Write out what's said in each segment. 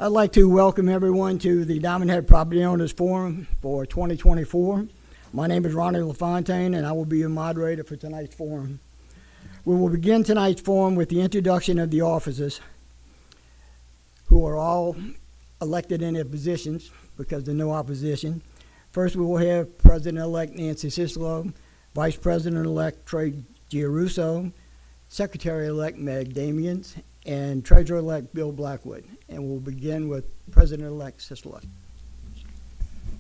I'd like to welcome everyone to the Diamond Head Property Owners Forum for 2024. My name is Ronnie LaFontaine, and I will be your moderator for tonight's forum. We will begin tonight's forum with the introduction of the officers, who are all elected in their positions because there's no opposition. First, we will have President-elect Nancy Cicillo, Vice President-elect Trey Giarrusso, Secretary-elect Meg Damians, and Treasurer-elect Bill Blackwood. And we'll begin with President-elect Cicillo.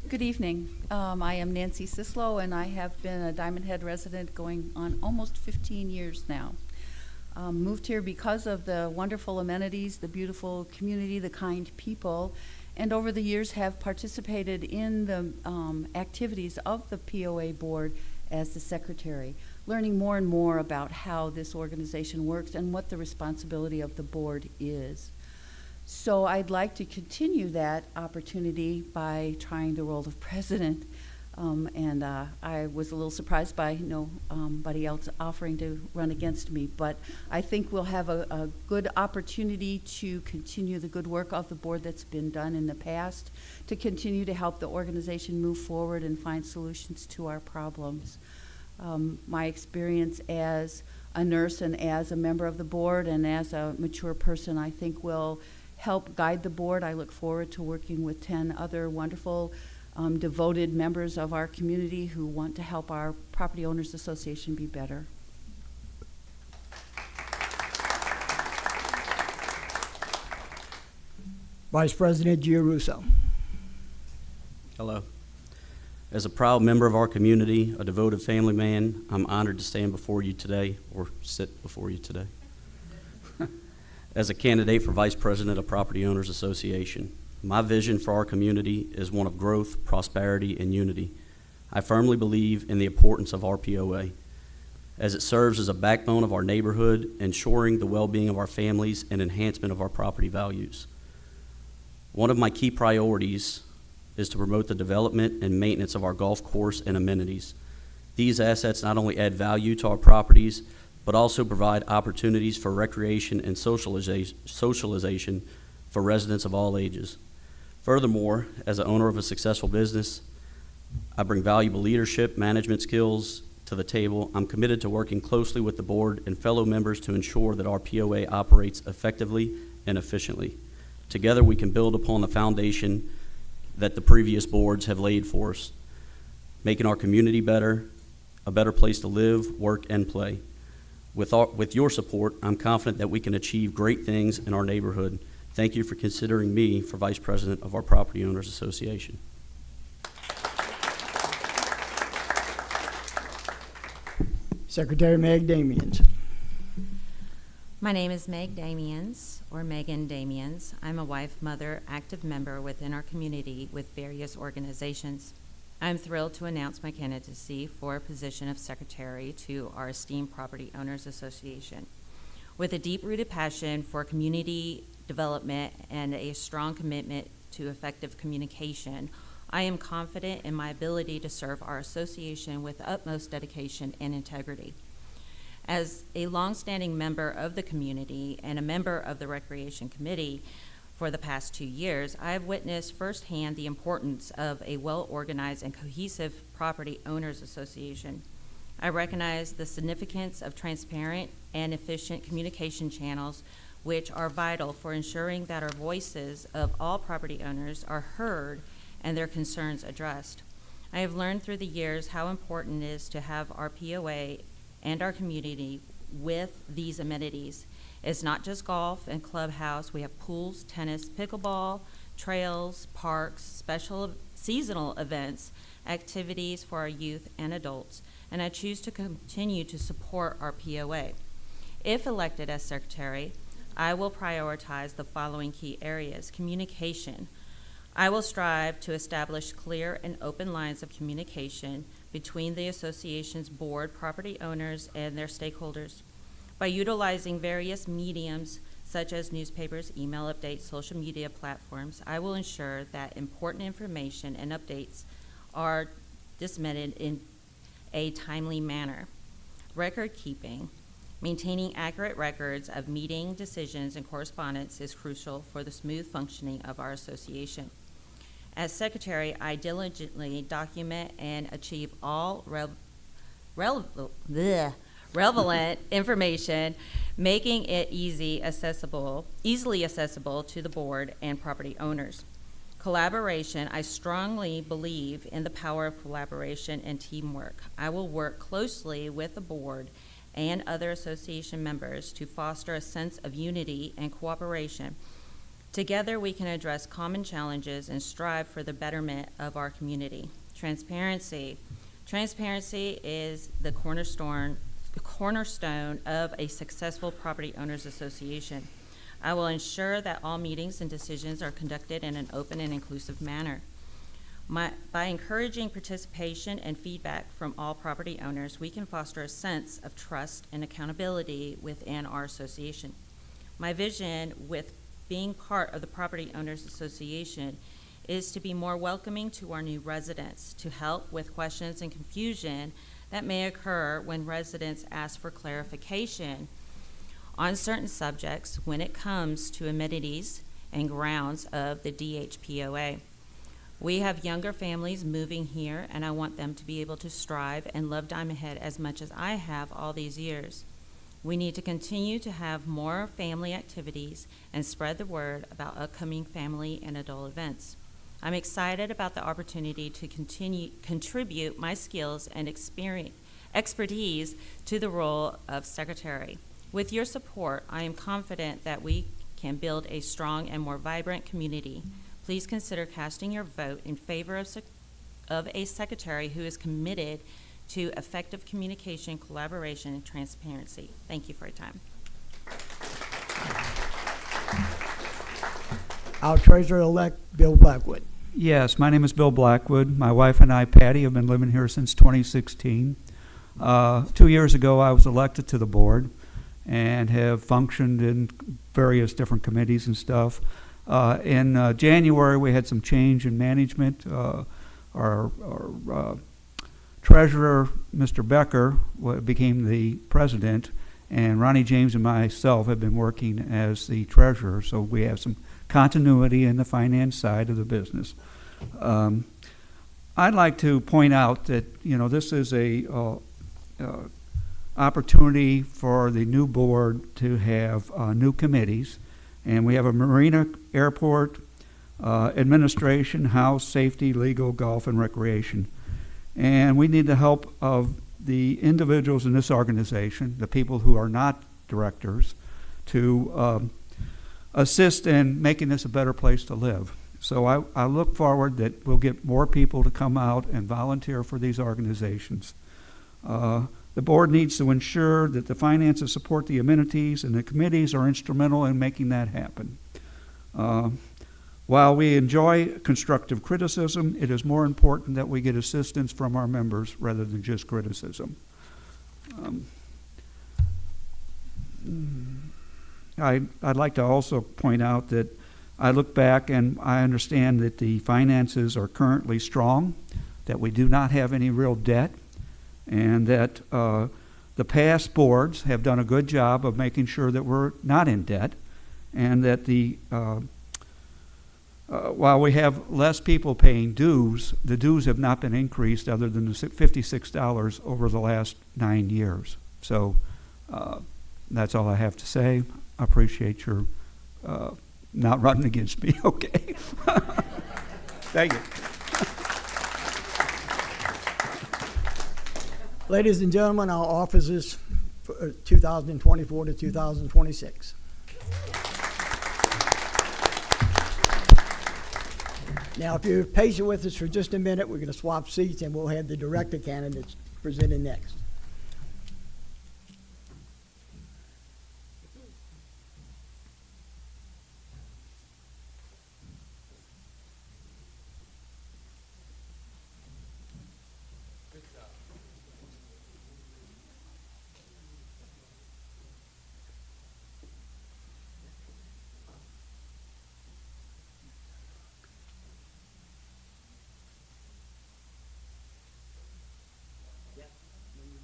Good evening. I am Nancy Cicillo, and I have been a Diamond Head resident going on almost 15 years now. Moved here because of the wonderful amenities, the beautiful community, the kind people, and over the years have participated in the activities of the POA board as the secretary, learning more and more about how this organization works and what the responsibility of the board is. So I'd like to continue that opportunity by trying the role of president. I was a little surprised by nobody else offering to run against me, but I think we'll have a good opportunity to continue the good work of the board that's been done in the past, to continue to help the organization move forward and find solutions to our problems. My experience as a nurse and as a member of the board and as a mature person, I think will help guide the board. I look forward to working with 10 other wonderful devoted members of our community who want to help our Property Owners Association be better. Vice President Giarrusso. Hello. As a proud member of our community, a devoted family man, I'm honored to stand before you today, or sit before you today, as a candidate for Vice President of Property Owners Association. My vision for our community is one of growth, prosperity, and unity. I firmly believe in the importance of our POA, as it serves as a backbone of our neighborhood, ensuring the well-being of our families and enhancement of our property values. One of my key priorities is to promote the development and maintenance of our golf course and amenities. These assets not only add value to our properties, but also provide opportunities for recreation and socialization for residents of all ages. Furthermore, as an owner of a successful business, I bring valuable leadership, management skills to the table. I'm committed to working closely with the board and fellow members to ensure that our POA operates effectively and efficiently. Together, we can build upon the foundation that the previous boards have laid for us, making our community better, a better place to live, work, and play. With your support, I'm confident that we can achieve great things in our neighborhood. Thank you for considering me for Vice President of our Property Owners Association. Secretary Meg Damians. My name is Meg Damians, or Megan Damians. I'm a wife, mother, active member within our community with various organizations. I'm thrilled to announce my candidacy for a position of secretary to our esteemed Property Owners Association. With a deep-rooted passion for community development and a strong commitment to effective communication, I am confident in my ability to serve our association with utmost dedication and integrity. As a longstanding member of the community and a member of the Recreation Committee for the past 2 years, I have witnessed firsthand the importance of a well-organized and cohesive Property Owners Association. I recognize the significance of transparent and efficient communication channels, which are vital for ensuring that our voices of all property owners are heard and their concerns addressed. I have learned through the years how important it is to have our POA and our community with these amenities. It's not just golf and clubhouse. We have pools, tennis, pickleball, trails, parks, special seasonal events, activities for our youth and adults, and I choose to continue to support our POA. If elected as secretary, I will prioritize the following key areas. Communication. I will strive to establish clear and open lines of communication between the association's board, property owners, and their stakeholders. By utilizing various mediums such as newspapers, email updates, social media platforms, I will ensure that important information and updates are disseminated in a timely manner. Record keeping. Maintaining accurate records of meeting decisions and correspondence is crucial for the smooth functioning of our association. As secretary, I diligently document and achieve all relevant information, making it easily accessible to the board and property owners. Collaboration, I strongly believe in the power of collaboration and teamwork. I will work closely with the board and other association members to foster a sense of unity and cooperation. Together, we can address common challenges and strive for the betterment of our community. Transparency. Transparency is the cornerstone of a successful property owners association. I will ensure that all meetings and decisions are conducted in an open and inclusive manner. By encouraging participation and feedback from all property owners, we can foster a sense of trust and accountability within our association. My vision with being part of the Property Owners Association is to be more welcoming to our new residents, to help with questions and confusion that may occur when residents ask for clarification on certain subjects when it comes to amenities and grounds of the DHPOA. We have younger families moving here, and I want them to be able to strive and love Diamond Head as much as I have all these years. We need to continue to have more family activities and spread the word about upcoming family and adult events. I'm excited about the opportunity to contribute my skills and expertise to the role of secretary. With your support, I am confident that we can build a strong and more vibrant community. Please consider casting your vote in favor of a secretary who is committed to effective communication, collaboration, and transparency. Thank you for your time. Our treasurer-elect, Bill Blackwood. Yes, my name is Bill Blackwood. My wife and I, Patty, have been living here since 2016. 2 years ago, I was elected to the board and have functioned in various different committees and stuff. In January, we had some change in management. Our treasurer, Mr. Becker, became the president, and Ronnie James and myself have been working as the treasurer, so we have some continuity in the finance side of the business. I'd like to point out that, this is a opportunity for the new board to have new committees, and we have a marina, airport, administration, house, safety, legal, golf, and recreation. And we need the help of the individuals in this organization, the people who are not directors, to assist in making this a better place to live. So I look forward that we'll get more people to come out and volunteer for these organizations. The board needs to ensure that the finances support the amenities, and the committees are instrumental in making that happen. While we enjoy constructive criticism, it is more important that we get assistance from our members rather than just criticism. I'd like to also point out that I look back and I understand that the finances are currently strong, that we do not have any real debt, and that the past boards have done a good job of making sure that we're not in debt, and that while we have less people paying dues, the dues have not been increased other than the $56 over the last 9 years. So that's all I have to say. I appreciate your not running against me. Okay. Thank you. Ladies and gentlemen, our offices for 2024 to 2026. Now, if you're patient with us for just a minute, we're going to swap seats and we'll have the director candidates presented next. When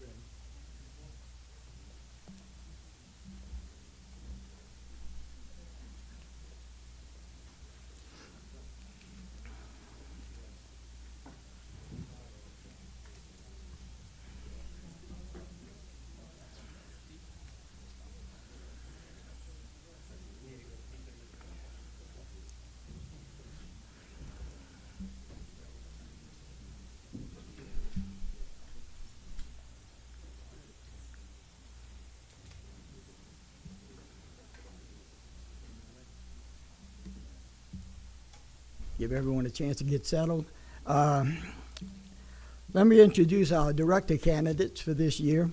give everyone a chance to get settled. Let me introduce our director candidates for this year.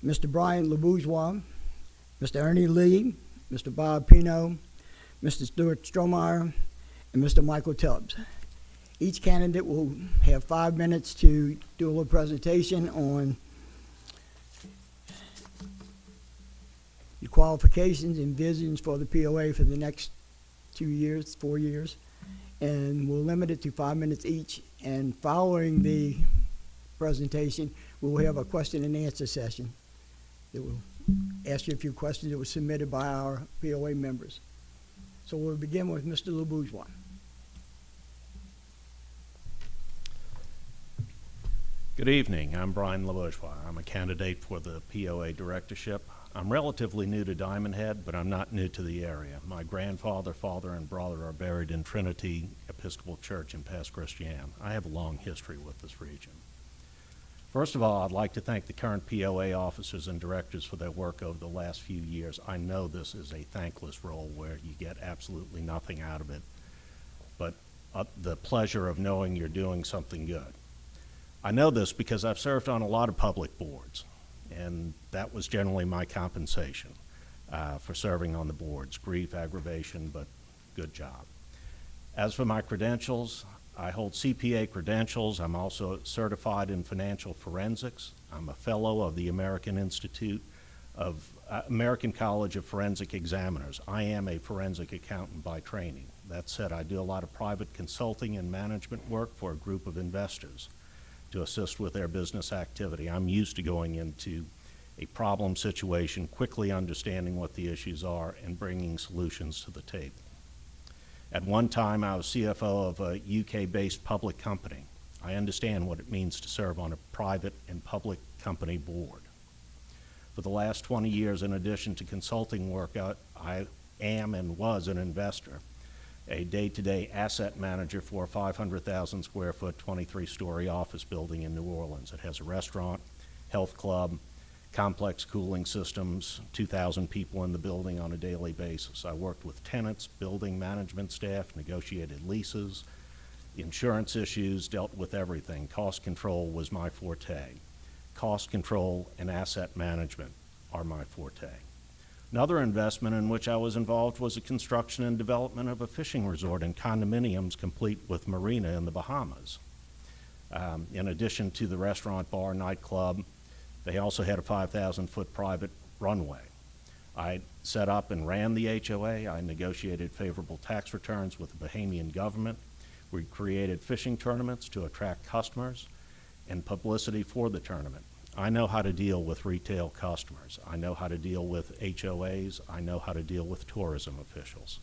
Mr. Brian LeBourgeois, Mr. Ernie Lee, Mr. Bob Pino, Mr. Stuart Strohmeyer, and Mr. Michael Tubbs. Each candidate will have 5 minutes to do a little presentation on your qualifications and visions for the POA for the next 2 years, 4 years. And we'll limit it to 5 minutes each. And following the presentation, we will have a question and answer session. It will ask you a few questions that were submitted by our POA members. So we'll begin with Mr. LeBourgeois. Good evening. I'm Brian LeBourgeois. I'm a candidate for the POA directorship. I'm relatively new to Diamond Head, but I'm not new to the area. My grandfather, father, and brother are buried in Trinity Episcopal Church in Pass Christian. I have a long history with this region. First of all, I'd like to thank the current POA officers and directors for their work over the last few years. I know this is a thankless role where you get absolutely nothing out of it, but the pleasure of knowing you're doing something good. I know this because I've served on a lot of public boards, and that was generally my compensation for serving on the boards. Grief, aggravation, but good job. As for my credentials, I hold CPA credentials. I'm also certified in financial forensics. I'm a fellow of the American College of Forensic Examiners. I am a forensic accountant by training. That said, I do a lot of private consulting and management work for a group of investors to assist with their business activity. I'm used to going into a problem situation, quickly understanding what the issues are, and bringing solutions to the table. At one time, I was CFO of a UK-based public company. I understand what it means to serve on a private and public company board. For the last 20 years, in addition to consulting work, I am and was an investor, a day-to-day asset manager for a 500,000 square foot, 23-story office building in New Orleans. It has a restaurant, health club, complex cooling systems, 2,000 people in the building on a daily basis. I worked with tenants, building management staff, negotiated leases, insurance issues, dealt with everything. Cost control was my forte. Cost control and asset management are my forte. Another investment in which I was involved was the construction and development of a fishing resort and condominiums complete with marina in the Bahamas. In addition to the restaurant, bar, nightclub, they also had a 5,000-foot private runway. I set up and ran the HOA. I negotiated favorable tax returns with the Bahamian government. We created fishing tournaments to attract customers and publicity for the tournament. I know how to deal with retail customers. I know how to deal with HOAs. I know how to deal with tourism officials.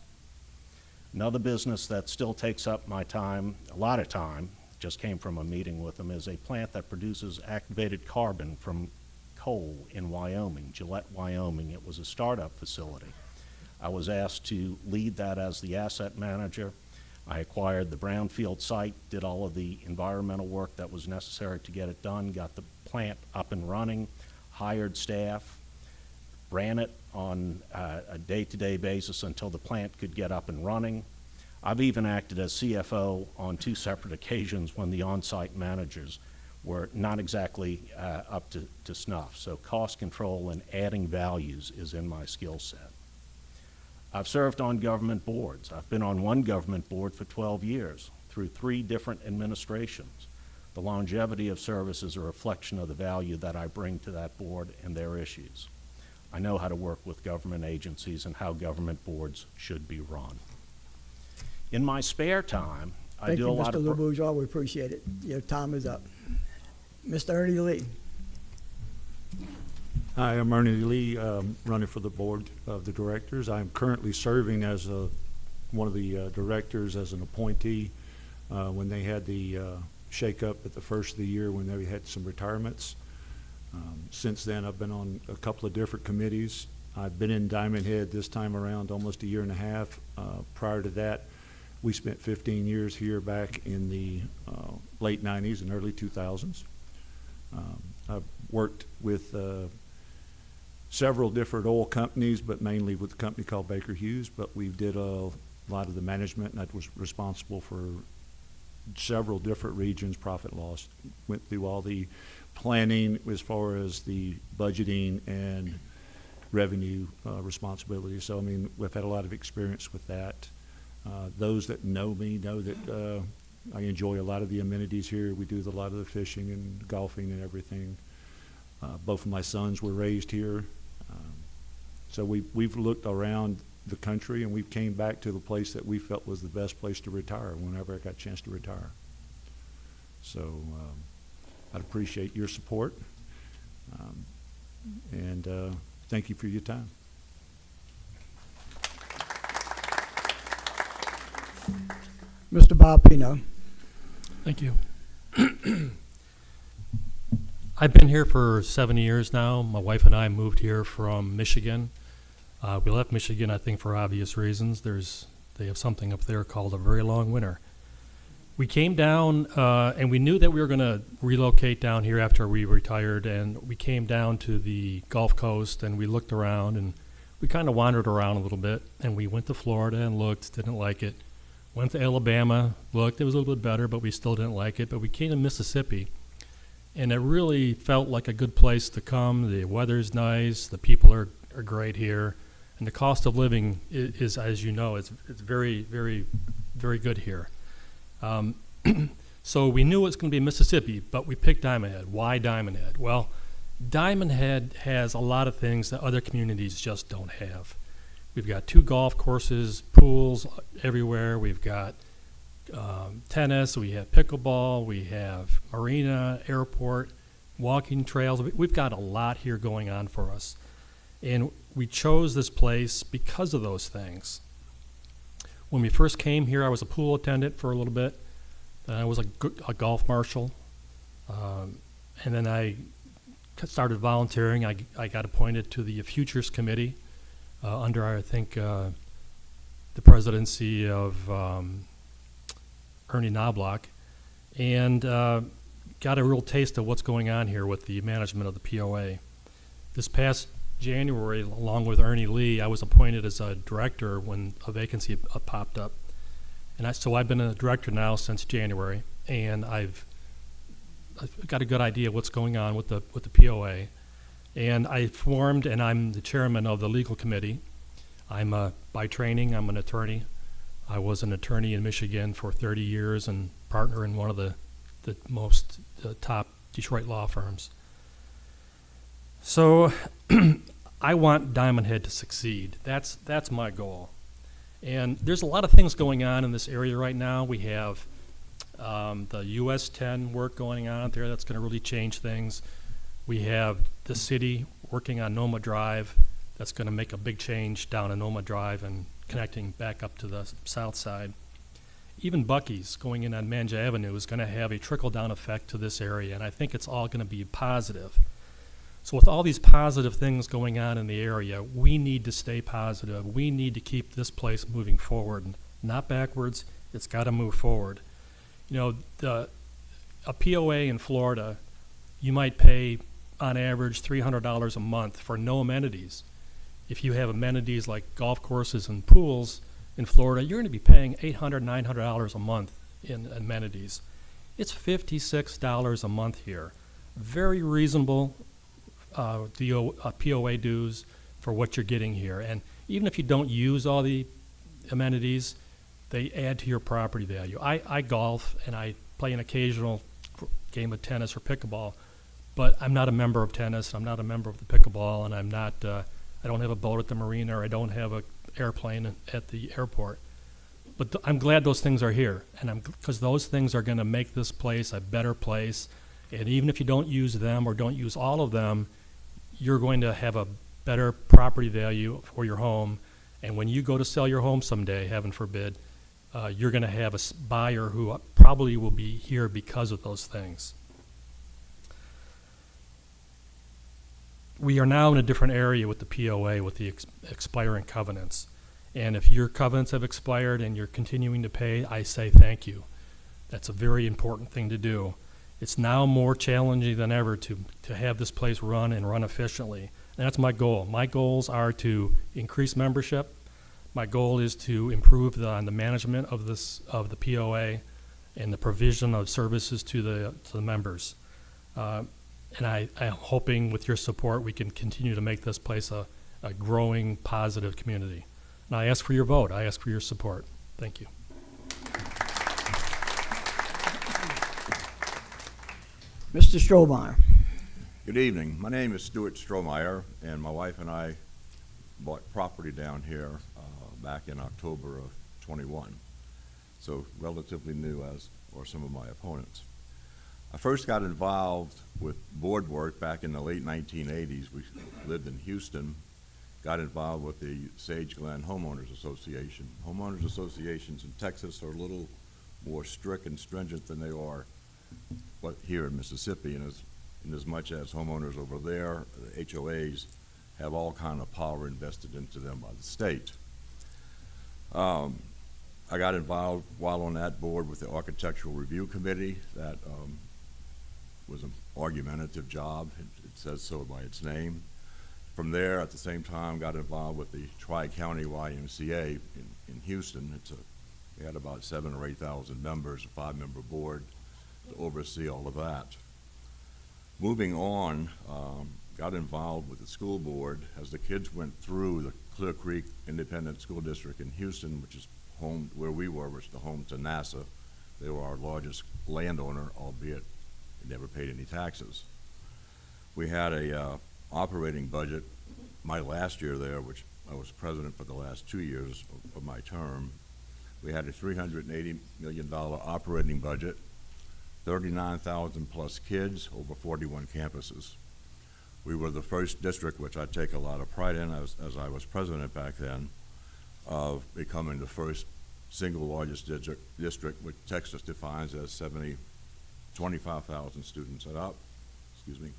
Another business that still takes up my time, a lot of time, just came from a meeting with them, is a plant that produces activated carbon from coal in Wyoming, Gillette, Wyoming. It was a startup facility. I was asked to lead that as the asset manager. I acquired the brownfield site, did all of the environmental work that was necessary to get it done, got the plant up and running, hired staff, ran it on a day-to-day basis until the plant could get up and running. I've even acted as CFO on 2 separate occasions when the on-site managers were not exactly up to snuff. So cost control and adding values is in my skill set. I've served on government boards. I've been on one government board for 12 years through 3 different administrations. The longevity of service is a reflection of the value that I bring to that board and their issues. I know how to work with government agencies and how government boards should be run. In my spare time, I do a lot of... Thank you, Mr. LeBourgeois. We appreciate it. Your time is up. Mr. Ernie Lee. Hi, I'm Ernie Lee, running for the board of the directors. I'm currently serving as one of the directors as an appointee when they had the shake-up at the first of the year when they had some retirements. Since then, I've been on a couple of different committees. I've been in Diamond Head this time around almost a year and a half. Prior to that, we spent 15 years here back in the late 90s and early 2000s. I've worked with several different oil companies, but mainly with a company called Baker Hughes. But we did a a lot of the management, and I was responsible for several different regions, profit loss, went through all the planning as far as the budgeting and revenue responsibilities. So, I mean, we've had a lot of experience with that. Those that know me know that I enjoy a lot of the amenities here. We do a lot of the fishing and golfing and everything. Both of my sons were raised here. So we've looked around the country, and we came back to the place that we felt was the best place to retire whenever I got a chance to retire. So I'd appreciate your support, and thank you for your time. Mr. Bob Pino. Thank you. I've been here for 7 years now. My wife and I moved here from Michigan. We left Michigan, I think, for obvious reasons. They have something up there called a very long winter. We came down, and we knew that we were going to relocate down here after we retired, and we came down to the Gulf Coast, and we looked around, and we kind of wandered around a little bit, and we went to Florida and looked, didn't like it. Went to Alabama, looked, it was a little bit better, but we still didn't like it. But we came to Mississippi, and it really felt like a good place to come. The weather's nice, the people are great here, and the cost of living is, as you know, it's very, very, very good here. So we knew it was going to be Mississippi, but we picked Diamond Head. Why Diamond Head? Well, Diamond Head has a lot of things that other communities just don't have. We've got 2 golf courses, pools everywhere. We've got tennis, we have pickleball, we have marina, airport, walking trails. We've got a lot here going on for us. And we chose this place because of those things. When we first came here, I was a pool attendant for a little bit. Then I was a golf marshal. And then I started volunteering. I got appointed to the Futures Committee under, I think, the presidency of Ernie Knobloch, and got a real taste of what's going on here with the management of the POA. This past January, along with Ernie Lee, I was appointed as a director when a vacancy popped up. And so I've been a director now since January, and I've got a good idea what's going on with the POA. And I formed, and I'm the chairman of the legal committee. By training, I'm an attorney. I was an attorney in Michigan for 30 years and partner in one of the most top Detroit law firms. So I want Diamond Head to succeed. That's my goal. And there's a lot of things going on in this area right now. We have the US 10 work going on out there that's going to really change things. We have the city working on Noma Drive that's going to make a big change down on Noma Drive and connecting back up to the south side. Even Buc-ee's going in on Manja Avenue is going to have a trickle-down effect to this area, and I think it's all going to be positive. So with all these positive things going on in the area, we need to stay positive. We need to keep this place moving forward, not backwards. It's got to move forward. You know, a POA in Florida, you might pay on average $300 a month for no amenities. If you have amenities like golf courses and pools in Florida, you're going to be paying $800, $900 a month in amenities. It's $56 a month here. Very reasonable POA dues for what you're getting here. And even if you don't use all the amenities, they add to your property value. I golf and I play an occasional game of tennis or pickleball, but I'm not a member of tennis, I'm not a member of the pickleball, and I'm not, I don't have a boat at the marina, or I don't have an airplane at the airport. But I'm glad those things are here, and because those things are going to make this place a better place. And even if you don't use them or don't use all of them, you're going to have a better property value for your home. And when you go to sell your home someday, heaven forbid, you're going to have a buyer who probably will be here because of those things. We are now in a different area with the POA, with the expiring covenants. And if your covenants have expired and you're continuing to pay, I say thank you. That's a very important thing to do. It's now more challenging than ever to have this place run and run efficiently. And that's my goal. My goals are to increase membership. My goal is to improve on the management of the POA and the provision of services to the members. And I'm hoping with your support, we can continue to make this place a growing, positive community. And I ask for your vote. I ask for your support. Thank you. Mr. Strohmeyer. Good evening. My name is Stuart Strohmeyer, and my wife and I bought property down here back in October of 21. So relatively new, as are some of my opponents. I first got involved with board work back in the late 1980s. We lived in Houston, got involved with the Sage Glen Homeowners Association. Homeowners associations in Texas are a little more strict and stringent than they are here in Mississippi, and in as much as homeowners over there, the HOAs, have all kind of power invested into them by the state. I got involved while on that board with the Architectural Review Committee. That was an argumentative job. It says so by its name. From there, at the same time, got involved with the Tri-County YMCA in Houston. We had about 7,000 or 8,000 members, a 5-member board to oversee all of that. Moving on, got involved with the school board as the kids went through the Clear Creek Independent School District in Houston, which is home where we were, which is the home to NASA. They were our largest landowner, albeit they never paid any taxes. We had a operating budget my last year there, which I was president for the last 2 years of my term. We had a $380 million operating budget, 39,000 plus kids, over 41 campuses. We were the first district, which I take a lot of pride in as I was president back then, of becoming the first single largest district, which Texas defines as 25,000 students and up. Excuse me.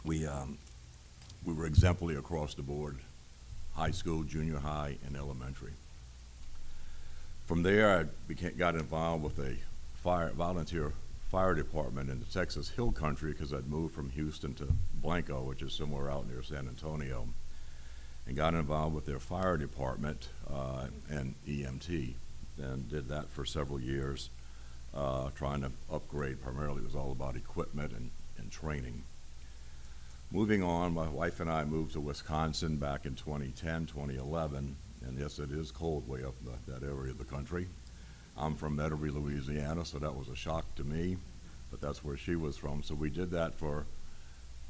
We were exemplary across the board, high school, junior high, and elementary. From there, I got involved with a volunteer fire department in the Texas Hill Country because I'd moved from Houston to Blanco, which is somewhere out near San Antonio, and got involved with their fire department and EMT, and did that for several years, trying to upgrade. Primarily, it was all about equipment and training. Moving on, my wife and I moved to Wisconsin back in 2010, 2011, and yes, it is cold way up in that area of the country. I'm from Metairie, Louisiana, so that was a shock to me, but that's where she was from. So we did that for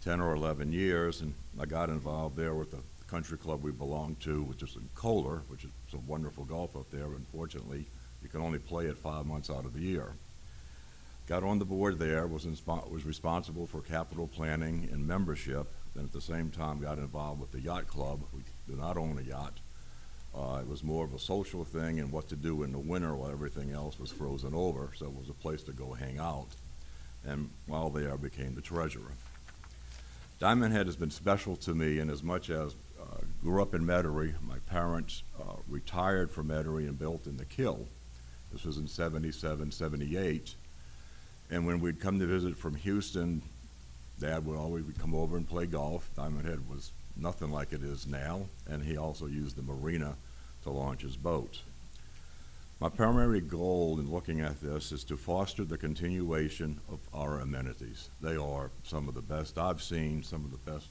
10 or 11 years, and I got involved there with the country club we belonged to, which is in Kohler, which is some wonderful golf up there. Unfortunately, you can only play it 5 months out of the year. Got on the board there, was responsible for capital planning and membership, and at the same time got involved with the yacht club. We do not own a yacht. It was more of a social thing and what to do in the winter while everything else was frozen over, so it was a place to go hang out. And while there, I became the treasurer. Diamond Head has been special to me in as much as grew up in Metairie. My parents retired from Metairie and built in the Kill. This was in 77, 78. And when we'd come to visit from Houston, Dad would always come over and play golf. Diamond Head was nothing like it is now, and he also used the marina to launch his boat. My primary goal in looking at this is to foster the continuation of our amenities. They are some of the best I've seen, some of the best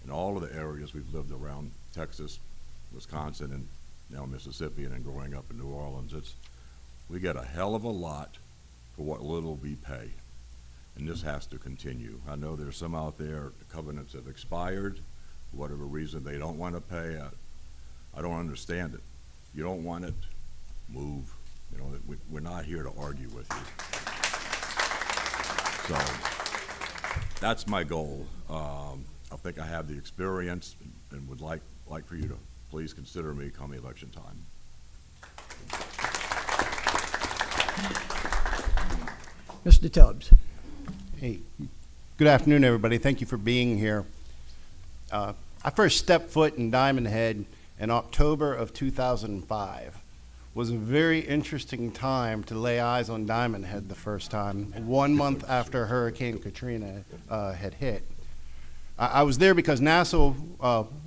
in all of the areas we've lived around Texas, Wisconsin, and now Mississippi, and then growing up in New Orleans. We get a hell of a lot for what little we pay, and this has to continue. I know there's some out there, the covenants have expired, for whatever reason they don't want to pay. I don't understand it. You don't want it, move. You know, we're not here to argue with you. So that's my goal. I think I have the experience and would like for you to please consider me come election time. Mr. Tubbs. Hey, good afternoon, everybody. Thank you for being here. I first stepped foot in Diamond Head in October of 2005. It was a very interesting time to lay eyes on Diamond Head the first time, 1 month after Hurricane Katrina had hit. I was there because NASA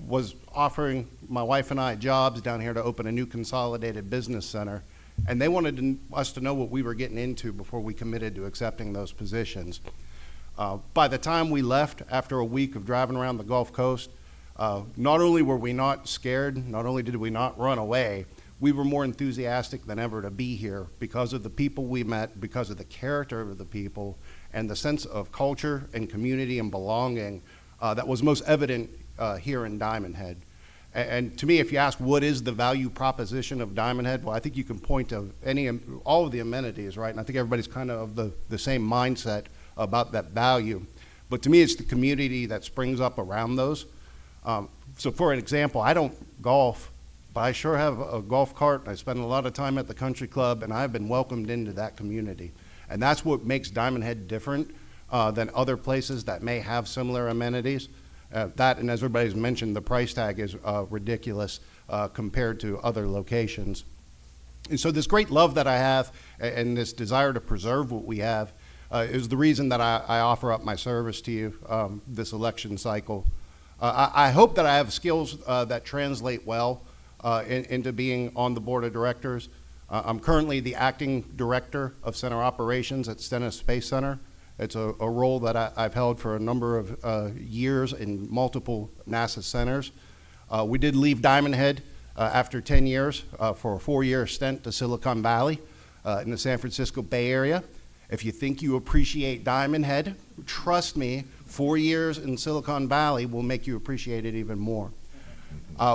was offering my wife and I jobs down here to open a new consolidated business center, and they wanted us to know what we were getting into before we committed to accepting those positions. By the time we left, after a week of driving around the Gulf Coast, not only were we not scared, not only did we not run away, we were more enthusiastic than ever to be here because of the people we met, because of the character of the people, and the sense of culture and community and belonging that was most evident here in Diamond Head. And to me, if you ask what is the value proposition of Diamond Head, well, I think you can point to all of the amenities, right? And I think everybody's kind of the same mindset about that value. But to me, it's the community that springs up around those. So for an example, I don't golf, but I sure have a golf cart. I spend a lot of time at the country club, and I've been welcomed into that community. And that's what makes Diamond Head different than other places that may have similar amenities. That, and as everybody's mentioned, the price tag is ridiculous compared to other locations. And so this great love that I have and this desire to preserve what we have is the reason that I offer up my service to you this election cycle. I hope that I have skills that translate well into being on the board of directors. I'm currently the acting director of center operations at Stennis Space Center. It's a role that I've held for a number of years in multiple NASA centers. We did leave Diamond Head after 10 years for a 4-year stint to Silicon Valley in the San Francisco Bay Area. If you think you appreciate Diamond Head, trust me, 4 years in Silicon Valley will make you appreciate it even more.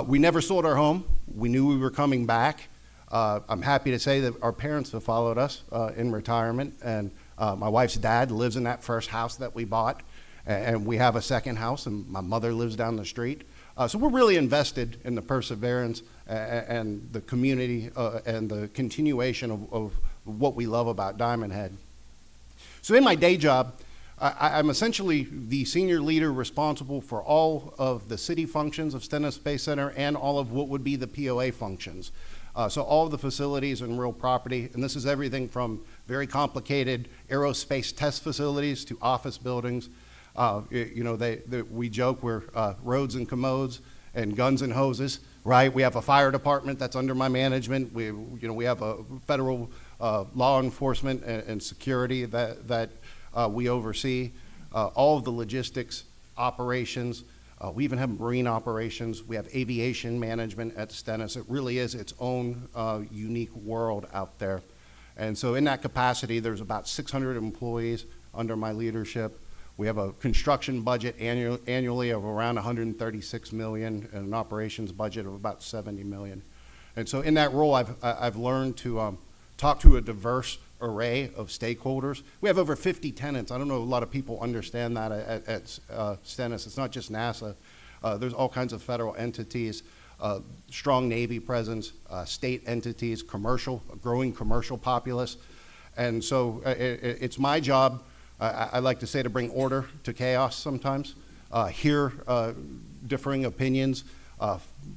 We never sold our home. We knew we were coming back. I'm happy to say that our parents have followed us in retirement, and my wife's dad lives in that first house that we bought, and we have a second house, and my mother lives down the street. So we're really invested in the perseverance and the community and the continuation of what we love about Diamond Head. So in my day job, I'm essentially the senior leader responsible for all of the city functions of Stennis Space Center and all of what would be the POA functions. So all of the facilities and real property, and this is everything from very complicated aerospace test facilities to office buildings. We joke we're roads and commodes and guns and hoses, right? We have a fire department that's under my management. We have a federal law enforcement and security that we oversee. All of the logistics operations. We even have marine operations. We have aviation management at Stennis. It really is its own unique world out there. And so in that capacity, there's about 600 employees under my leadership. We have a construction budget annually of around $136 million and an operations budget of about $70 million. And so in that role, I've learned to talk to a diverse array of stakeholders. We have over 50 tenants. I don't know if a lot of people understand that at Stennis. It's not just NASA. There's all kinds of federal entities, strong Navy presence, state entities, growing commercial populace. And so it's my job, I like to say, to bring order to chaos sometimes, hear differing opinions,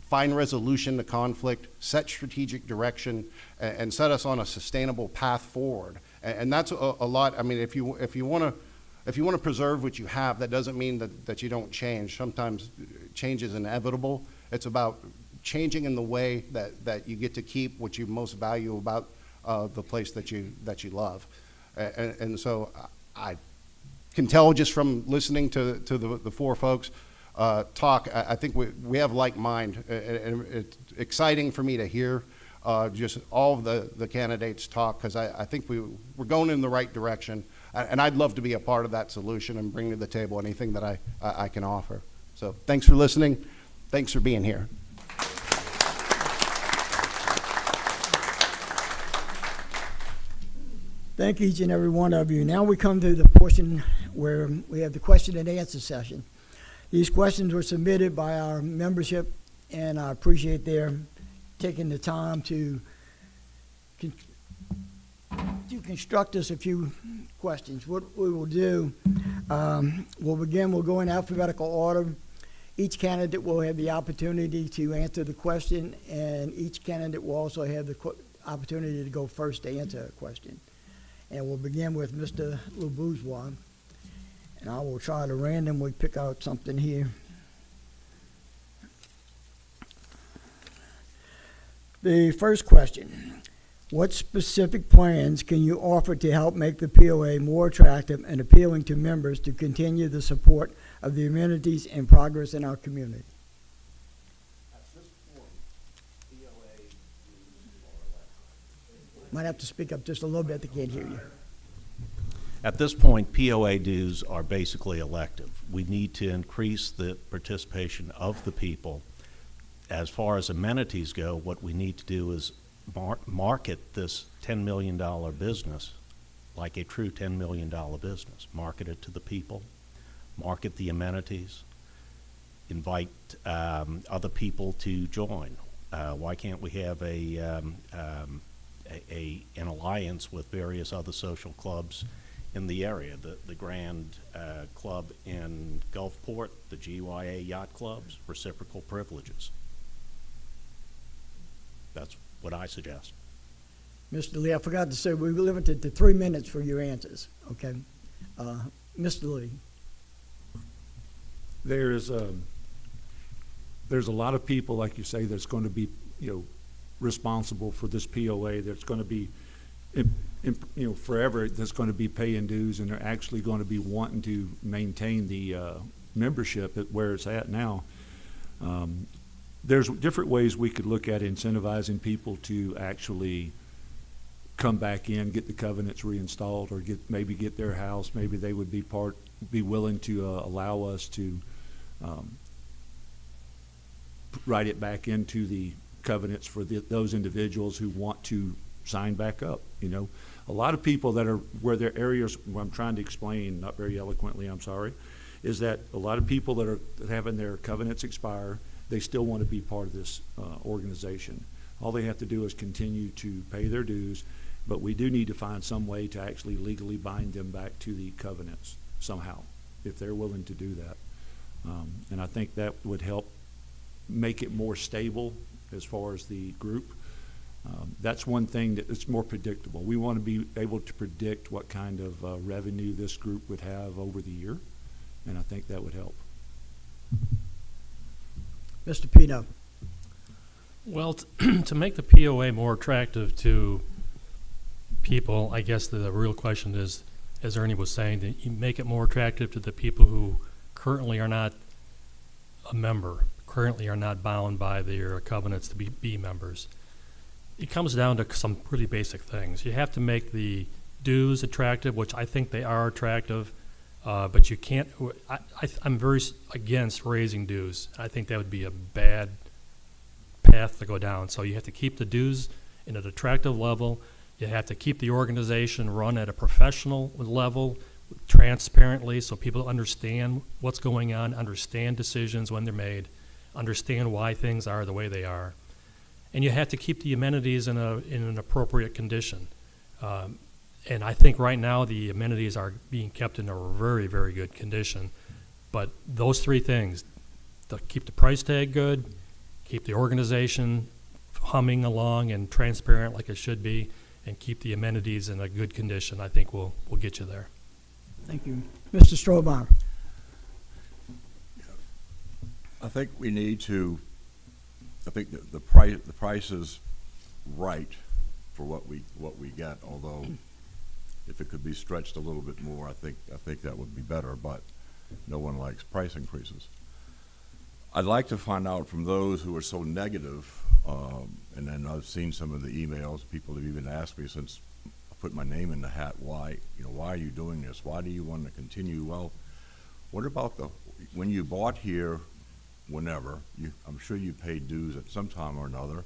find resolution to conflict, set strategic direction, and set us on a sustainable path forward. And that's a lot. I mean, if you want to preserve what you have, that doesn't mean that you don't change. Sometimes change is inevitable. It's about changing in the way that you get to keep what you most value about the place that you love. And so I can tell just from listening to the four folks talk, I think we have like mind, and it's exciting for me to hear just all of the candidates talk, because I think we're going in the right direction, and I'd love to be a part of that solution and bring to the table anything that I can offer. So thanks for listening. Thanks for being here. Thank each and every one of you. Now we come to the portion where we have the question and answer session. These questions were submitted by our membership, and I appreciate their taking the time to construct us a few questions. What we will do, we'll go in alphabetical order. Each candidate will have the opportunity to answer the question, and each candidate will also have the opportunity to go first to answer a question. And we'll begin with Mr. LeBourgeois. And I will try to randomly pick out something here. The first question, what specific plans can you offer to help make the POA more attractive and appealing to members to continue the support of the amenities and progress in our community? Might have to speak up just a little bit, they can't hear you. At this point, POA dues are basically elective. We need to increase the participation of the people. As far as amenities go, what we need to do is market this $10 million business like a true $10 million business. Market it to the people, market the amenities, invite other people to join. Why can't we have an alliance with various other social clubs in the area? The Grand Club in Gulfport, the GYA Yacht Clubs, reciprocal privileges. That's what I suggest. Mr. Lee, I forgot to say, we limited to 3 minutes for your answers, okay? Mr. Lee. There's a lot of people, like you say, that's going to be, responsible for this POA. That's going to be, forever. That's going to be paying dues, and they're actually going to be wanting to maintain the membership at where it's at now. There's different ways we could look at incentivizing people to actually come back in, get the covenants reinstalled, or maybe get their house. Maybe they would be willing to allow us to write it back into the covenants for those individuals who want to sign back up. A lot of people that are where their areas, what I'm trying to explain, not very eloquently, I'm sorry, is that a lot of people that are having their covenants expire, they still want to be part of this organization. All they have to do is continue to pay their dues, but we do need to find some way to actually legally bind them back to the covenants somehow, if they're willing to do that. And I think that would help make it more stable as far as the group. That's one thing that it's more predictable. We want to be able to predict what kind of revenue this group would have over the year, and I think that would help. Mr. Pino. Well, to make the POA more attractive to people, I guess the real question is, as Ernie was saying, that you make it more attractive to the people who currently are not a member, currently are not bound by their covenants to be members. It comes down to some pretty basic things. You have to make the dues attractive, which I think they are attractive, but you can't, I'm very against raising dues. I think that would be a bad path to go down. So you have to keep the dues in an attractive level. You have to keep the organization run at a professional level, transparently, so people understand what's going on, understand decisions when they're made, understand why things are the way they are. And you have to keep the amenities in an appropriate condition. And I think right now the amenities are being kept in a very, very good condition. But those three things, keep the price tag good, keep the organization humming along and transparent like it should be, and keep the amenities in a good condition, I think we'll get you there. Thank you. Mr. Strohmeyer. I think we need to, I think the price is right for what we get, although if it could be stretched a little bit more, I think that would be better, but no one likes price increases. I'd like to find out from those who are so negative, and then I've seen some of the emails, people have even asked me since I put my name in the hat, why are you doing this? Why do you want to continue? Well, what about when you bought here, whenever, I'm sure you paid dues at some time or another.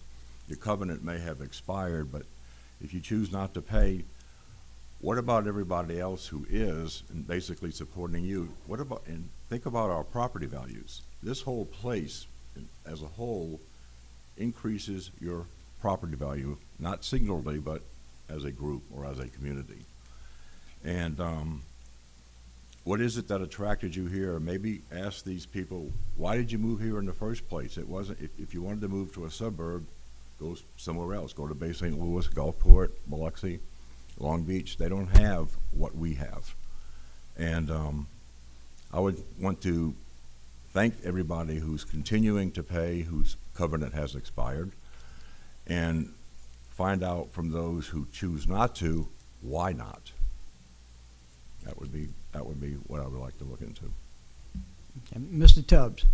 Your covenant may have expired, but if you choose not to pay, what about everybody else who is and basically supporting you? And think about our property values. This whole place as a whole increases your property value, not singularly, but as a group or as a community. And what is it that attracted you here? Maybe ask these people, why did you move here in the first place? It wasn't, if you wanted to move to a suburb, go somewhere else. Go to Bay St. Louis, Gulfport, Biloxi, Long Beach. They don't have what we have. And I would want to thank everybody who's continuing to pay, whose covenant has expired, and find out from those who choose not to, why not? That would be what I would like to look into. Okay, Mr. Tubbs.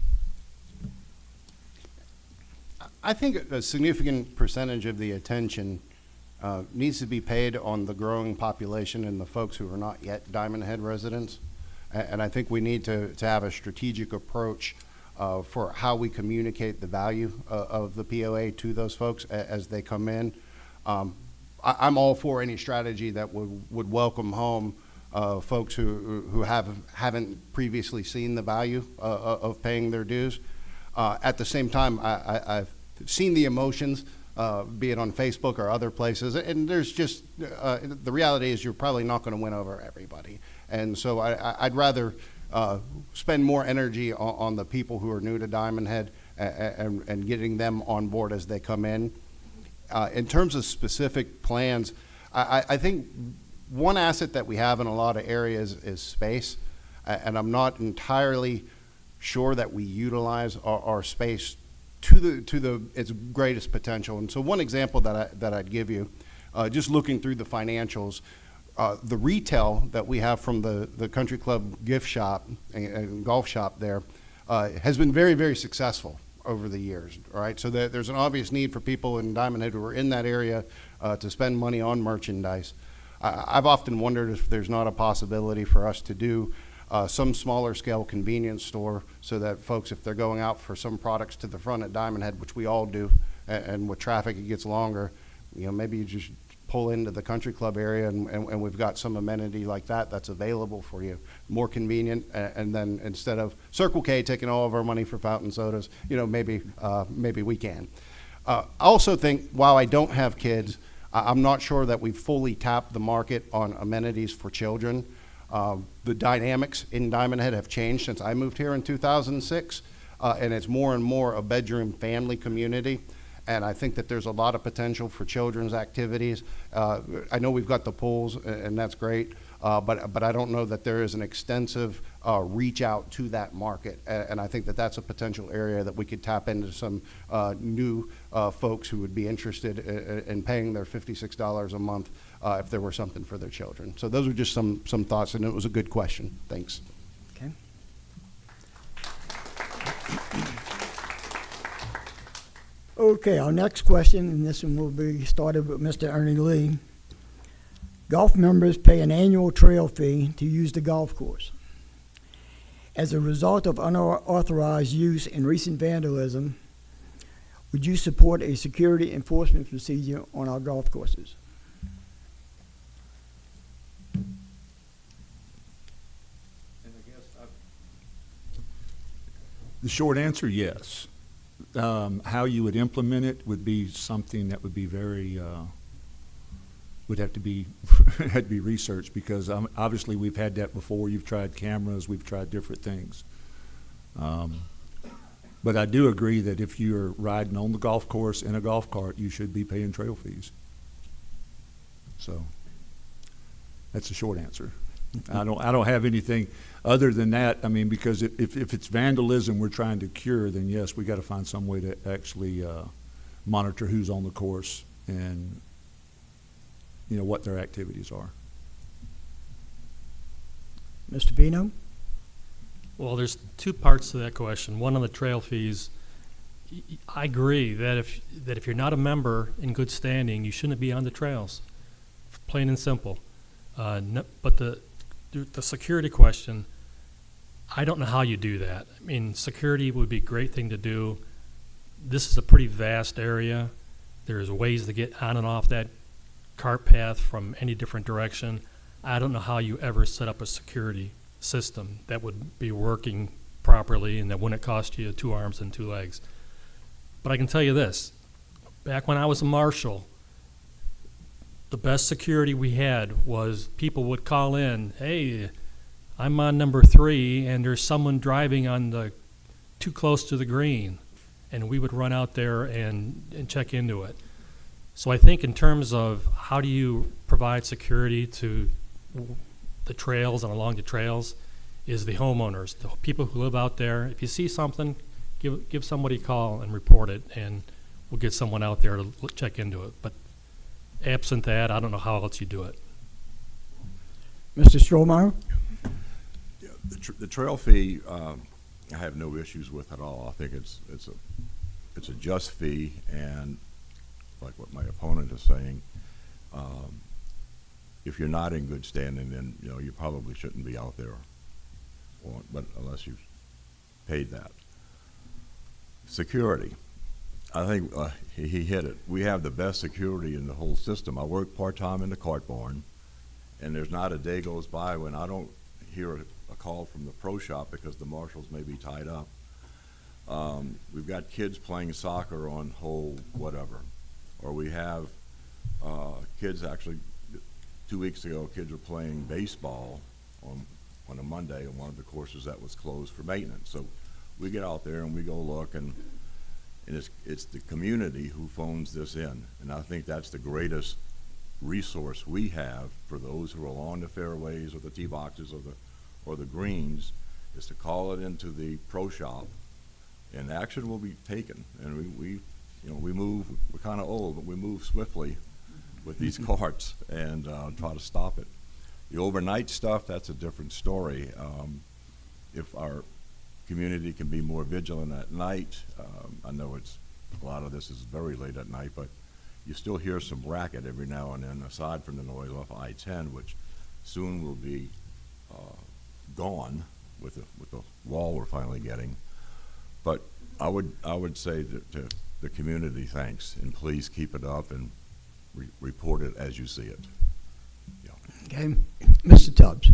I think a significant percentage of the attention needs to be paid on the growing population and the folks who are not yet Diamond Head residents. And I think we need to have a strategic approach for how we communicate the value of the POA to those folks as they come in. I'm all for any strategy that would welcome home folks who haven't previously seen the value of paying their dues. At the same time, I've seen the emotions, be it on Facebook or other places, and there's just the reality is you're probably not going to win over everybody. And so I'd rather spend more energy on the people who are new to Diamond Head and getting them on board as they come in. In terms of specific plans, I think one asset that we have in a lot of areas is space, and I'm not entirely sure that we utilize our space to its greatest potential. And so one example that I'd give you, just looking through the financials, the retail that we have from the Country Club gift shop and golf shop there has been very, very successful over the years, right? So there's an obvious need for people in Diamond Head who are in that area to spend money on merchandise. I've often wondered if there's not a possibility for us to do some smaller scale convenience store so that folks, if they're going out for some products to the front at Diamond Head, which we all do, and with traffic it gets longer, maybe you just pull into the Country Club area and we've got some amenity like that that's available for you, more convenient, and then instead of Circle K taking all of our money for fountain sodas, maybe we can. I also think, while I don't have kids, I'm not sure that we've fully tapped the market on amenities for children. The dynamics in Diamond Head have changed since I moved here in 2006, and it's more and more a bedroom family community. And I think that there's a lot of potential for children's activities. I know we've got the pools, and that's great, but I don't know that there is an extensive reach out to that market. And I think that that's a potential area that we could tap into some new folks who would be interested in paying their $56 a month if there were something for their children. So those are just some thoughts, and it was a good question. Thanks. Okay. Okay, our next question, and this one will be started with Mr. Ernie Lee. Golf members pay an annual trail fee to use the golf course. As a result of unauthorized use and recent vandalism, would you support a security enforcement procedure on our golf courses? The short answer, yes. How you would implement it would be something that would be very, would have to be, had to be researched, because obviously we've had that before. You've tried cameras, we've tried different things. But I do agree that if you're riding on the golf course in a golf cart, you should be paying trail fees. So that's the short answer. I don't have anything other than that. I mean, because if it's vandalism we're trying to cure, then yes, we got to find some way to actually monitor who's on the course and what their activities are. Mr. Pino? Well, there's two parts to that question. One on the trail fees. I agree that if you're not a member in good standing, you shouldn't be on the trails, plain and simple. But the security question, I don't know how you do that. I mean, security would be a great thing to do. This is a pretty vast area. There's ways to get on and off that cart path from any different direction. I don't know how you ever set up a security system that would be working properly and that wouldn't cost you 2 arms and 2 legs. But I can tell you this, back when I was a marshal, the best security we had was people would call in, hey, I'm on number 3 and there's someone driving on the too close to the green, and we would run out there and check into it. So I think in terms of how do you provide security to the trails and along the trails, is the homeowners, the people who live out there. If you see something, give somebody a call and report it, and we'll get someone out there to check into it. But absent that, I don't know how else you do it. Mr. Strohmeyer? Yeah, the trail fee, I have no issues with at all. I think it's a just fee, and like what my opponent is saying, if you're not in good standing, then you probably shouldn't be out there. But unless you've paid that. Security. I think he hit it. We have the best security in the whole system. I work part-time in the cart barn, and there's not a day goes by when I don't hear a call from the pro shop because the marshals may be tied up. We've got kids playing soccer on hole whatever. Or we have kids, actually, 2 weeks ago, kids were playing baseball on a Monday on one of the courses that was closed for maintenance. So we get out there and we go look, and it's the community who phones this in. And I think that's the greatest resource we have for those who are along the fairways or the tee boxes or the greens, is to call it into the pro shop, and action will be taken. And we move. We're kind of old, but we move swiftly with these carts and try to stop it. The overnight stuff, that's a different story. If our community can be more vigilant at night, I know a lot of this is very late at night, but you still hear some racket every now and then, aside from the noise off I-10, which soon will be gone with the wall we're finally getting. But I would say to the community, thanks, and please keep it up and report it as you see it. Yeah. Okay. Mr. Tubbs?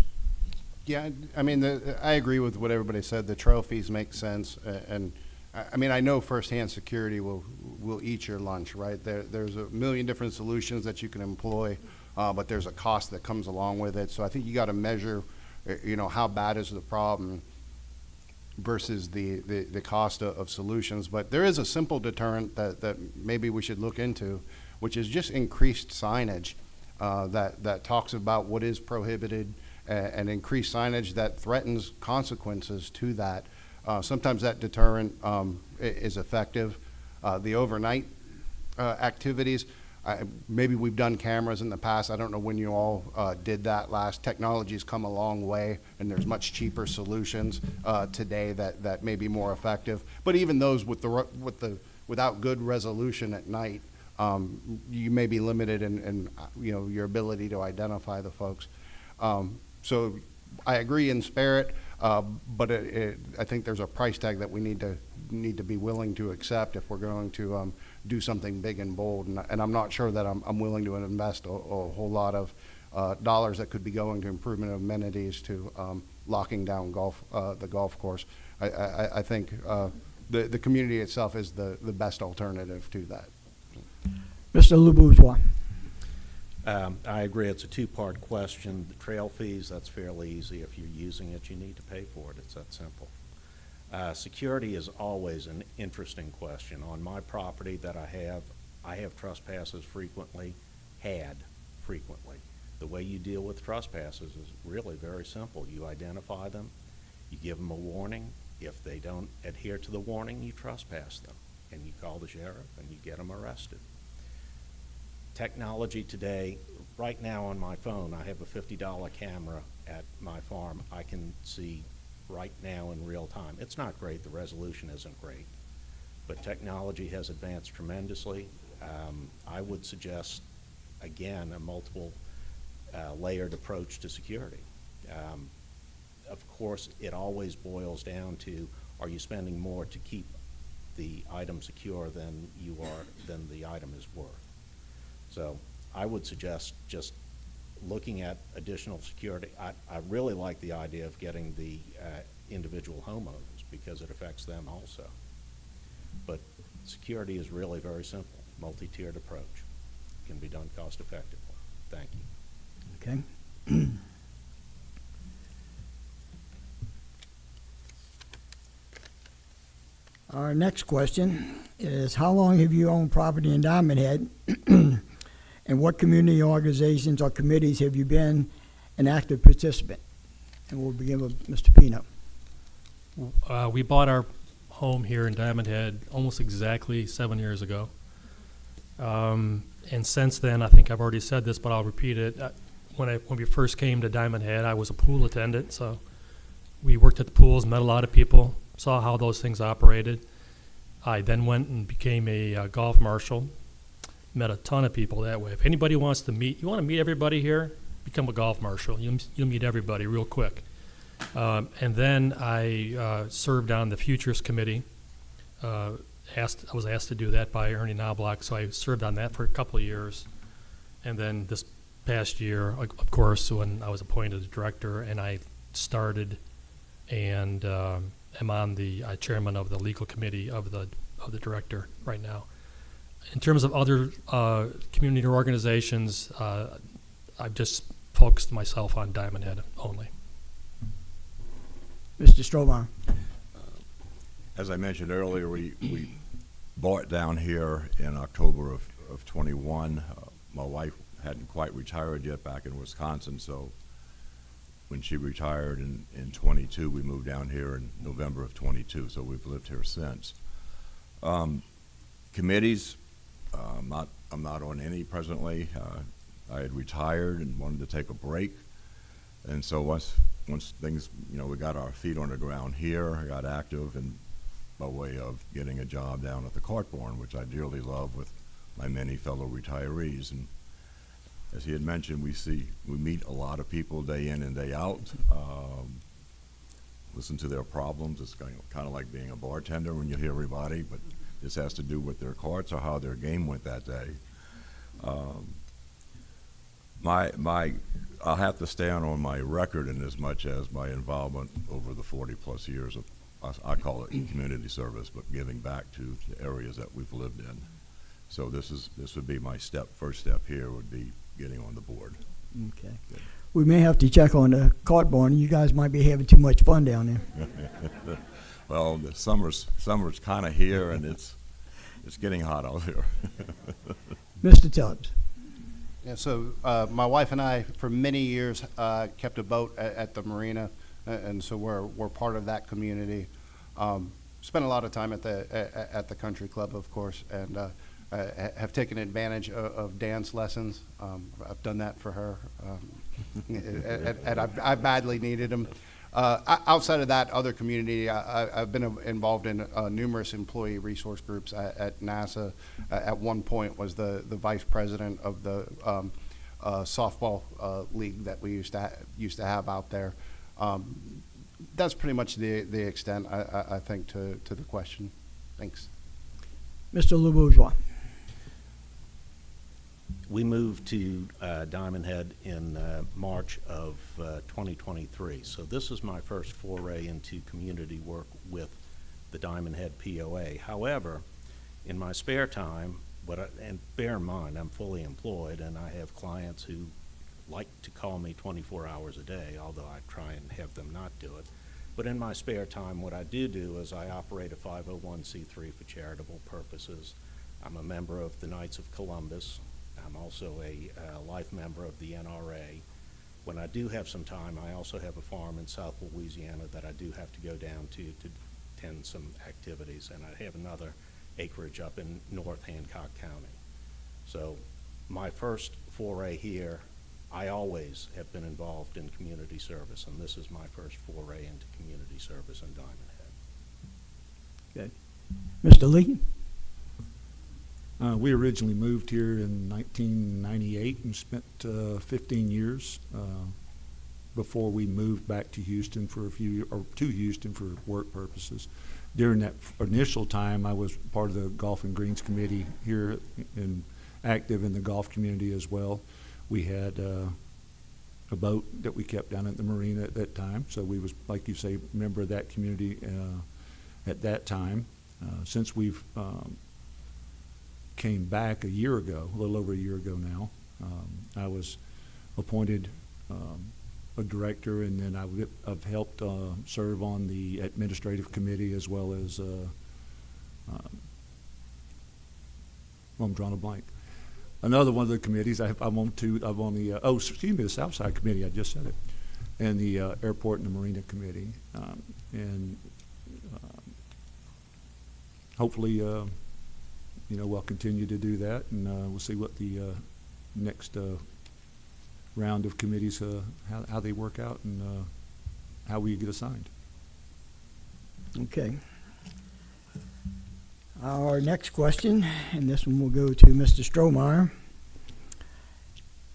Yeah, I mean, I agree with what everybody said. The trail fees make sense, and I mean, I know firsthand security will eat your lunch, right? There's a million different solutions that you can employ, but there's a cost that comes along with it. So I think you got to measure, how bad is the problem versus the cost of solutions. But there is a simple deterrent that maybe we should look into, which is just increased signage that talks about what is prohibited, and increased signage that threatens consequences to that. Sometimes that deterrent is effective. The overnight activities, maybe we've done cameras in the past. I don't know when you all did that last. Technology's come a long way, and there's much cheaper solutions today that may be more effective. But even those without good resolution at night, you may be limited in your ability to identify the folks. So I agree in spirit, but I think there's a price tag that we need to be willing to accept if we're going to do something big and bold. And I'm not sure that I'm willing to invest a whole lot of dollars that could be going to improvement of amenities to locking down the golf course. I think the community itself is the best alternative to that. Mr. LeBourgeois? I agree. It's a two-part question. The trail fees, that's fairly easy. If you're using it, you need to pay for it. It's that simple. Security is always an interesting question. On my property that I have trespasses frequently, had frequently. The way you deal with trespassers is really very simple. You identify them, you give them a warning. If they don't adhere to the warning, you trespass them, and you call the sheriff, and you get them arrested. Technology today, right now on my phone, I have a $50 camera at my farm. I can see right now in real time. It's not great, the resolution isn't great, but technology has advanced tremendously. I would suggest, again, a multiple layered approach to security. Of course, it always boils down to, are you spending more to keep the item secure than the item is worth? So I would suggest just looking at additional security. I really like the idea of getting the individual homeowners because it affects them also. But security is really very simple, multi-tiered approach. Can be done cost effectively. Thank you. Okay. Our next question is, how long have you owned property in Diamond Head? And what community organizations or committees have you been an active participant? And we'll begin with Mr. Pino. We bought our home here in Diamond Head almost exactly 7 years ago. And since then, I think I've already said this, but I'll repeat it. When we first came to Diamond Head, I was a pool attendant, so we worked at the pools, met a lot of people, saw how those things operated. I then went and became a golf marshal, met a ton of people that way. If anybody wants to meet, you want to meet everybody here, become a golf marshal. You'll meet everybody real quick. And then I served on the Futures Committee. I was asked to do that by Ernie Knobloch, so I served on that for a couple of years. And then this past year, of course, when I was appointed as director, and I started and am on the chairman of the legal committee of the director right now. In terms of other community organizations, I've just focused myself on Diamond Head only. Mr. Strohmeyer. As I mentioned earlier, we bought down here in October of 21. My wife hadn't quite retired yet back in Wisconsin, so when she retired in 22, we moved down here in November of 22, so we've lived here since. Committees, I'm not on any presently. I had retired and wanted to take a break, and so once things, we got our feet on the ground here, I got active and by way of getting a job down at the Cart Barn, which I dearly love with my many fellow retirees. And as he had mentioned, we meet a lot of people day in and day out, listen to their problems. It's kind of like being a bartender when you hear everybody, but this has to do with their carts or how their game went that day. I'll have to stand on my record in as much as my involvement over the 40 plus years of, I call it community service, but giving back to the areas that we've lived in. So this would be my first step here would be getting on the board. Okay. We may have to check on the Cart Barn. You guys might be having too much fun down there. Well, the summer's kind of here, and it's getting hot out here. Mr. Tubbs. Yeah, so my wife and I, for many years, kept a boat at the marina, and so we're part of that community. Spent a lot of time at the country club, of course, and have taken advantage of dance lessons. I've done that for her, and I badly needed them. Outside of that other community, I've been involved in numerous employee resource groups at NASA. At one point was the vice president of the softball league that we used to have out there. That's pretty much the extent, I think, to the question. Thanks. Mr. LeBourgeois. We moved to Diamond Head in March of 2023. So this is my first foray into community work with the Diamond Head POA. However, in my spare time, and bear in mind, I'm fully employed and I have clients who like to call me 24 hours a day, although I try and have them not do it. But in my spare time, what I do is I operate a 501c3 for charitable purposes. I'm a member of the Knights of Columbus. I'm also a life member of the NRA. When I do have some time, I also have a farm in South Louisiana that I do have to go down to attend some activities, and I have another acreage up in North Hancock County. So my first foray here, I always have been involved in community service, and this is my first foray into community service in Diamond Head. Okay. Mr. Lee. We originally moved here in 1998 and spent 15 years before we moved back to Houston to Houston for work purposes. During that initial time, I was part of the Golf and Greens Committee here and active in the golf community as well. We had a boat that we kept down at the marina at that time, so we was, like you say, a member of that community at that time. Since we've came back a little over a year ago now, I was appointed a director, and then I've helped serve on the administrative committee as well as, I'm drawing a blank. Another one of the committees I'm on the Southside Committee. I just said it. and the Airport and the Marina Committee. And hopefully, we'll continue to do that, and we'll see what the next round of committees, how they work out, and how we get assigned. Okay. Our next question, and this one will go to Mr. Strohmeyer.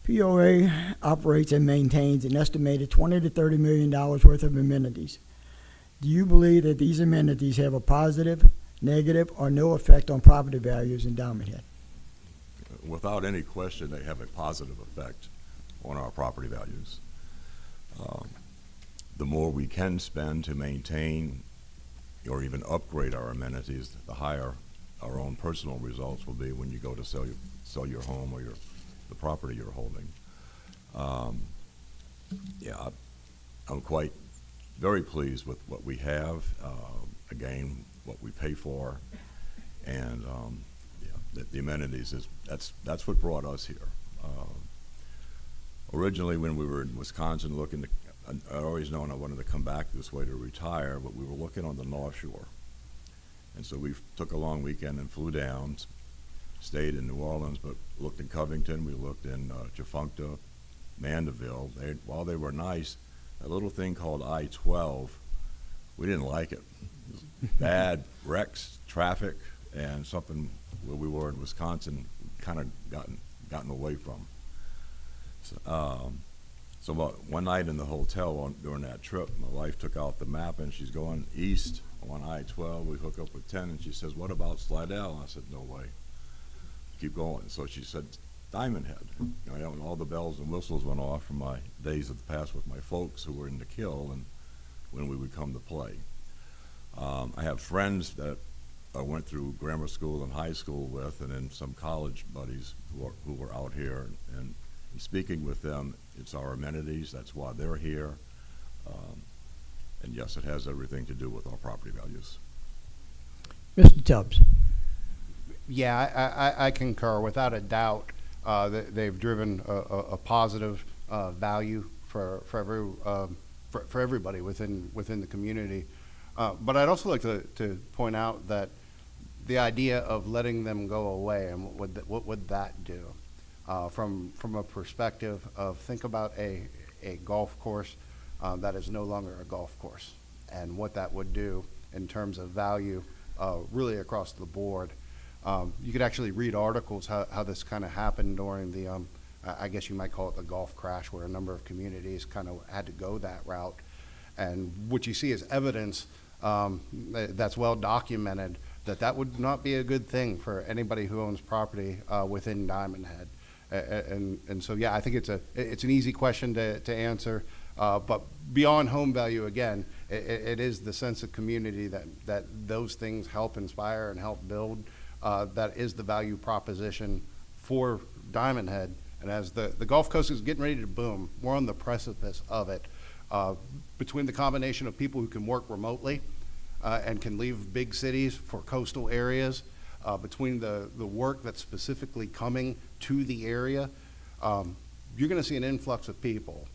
POA operates and maintains an estimated $20 to $30 million worth of amenities. Do you believe that these amenities have a positive, negative, or no effect on property values in Diamond Head? Without any question, they have a positive effect on our property values. The more we can spend to maintain or even upgrade our amenities, the higher our own personal results will be when you go to sell your home or the property you're holding. I'm quite very pleased with what we have. Again, what we pay for, and the amenities that's what brought us here. Originally, when we were in Wisconsin, I always known I wanted to come back this way to retire, but we were looking on the North Shore. And so we took a long weekend and flew down, stayed in New Orleans, but looked in Covington, we looked in Tchefuncte, Mandeville. While they were nice, a little thing called I-12, we didn't like it. It was bad wrecks, traffic, and something where we were in Wisconsin kind of gotten away from. So one night in the hotel during that trip, my wife took out the map and she's going east on I-12. We hook up with 10 and she says, "What about Slidell?" I said, "No way. Keep going." So she said, "Diamond Head." And all the bells and whistles went off from my days of the past with my folks who were in the Kill and when we would come to play. I have friends that I went through grammar school and high school with, and then some college buddies who were out here. And speaking with them, it's our amenities. That's why they're here. And yes, it has everything to do with our property values. Mr. Tubbs. Yeah, I concur. Without a doubt, they've driven a positive value for everybody within the community. But I'd also like to point out that the idea of letting them go away, and what would that do? From a perspective of, think about a golf course that is no longer a golf course, and what that would do in terms of value really across the board. You could actually read articles how this kind of happened during the, I guess you might call it the golf crash, where a number of communities kind of had to go that route. And what you see is evidence that's well documented that would not be a good thing for anybody who owns property within Diamond Head. And so, yeah, I think it's an easy question to answer. But beyond home value, again, it is the sense of community that those things help inspire and help build. That is the value proposition for Diamond Head. And as the Gulf Coast is getting ready to boom, we're on the precipice of it. Between the combination of people who can work remotely and can leave big cities for coastal areas, between the work that's specifically coming to the area, you're going to see an influx of people.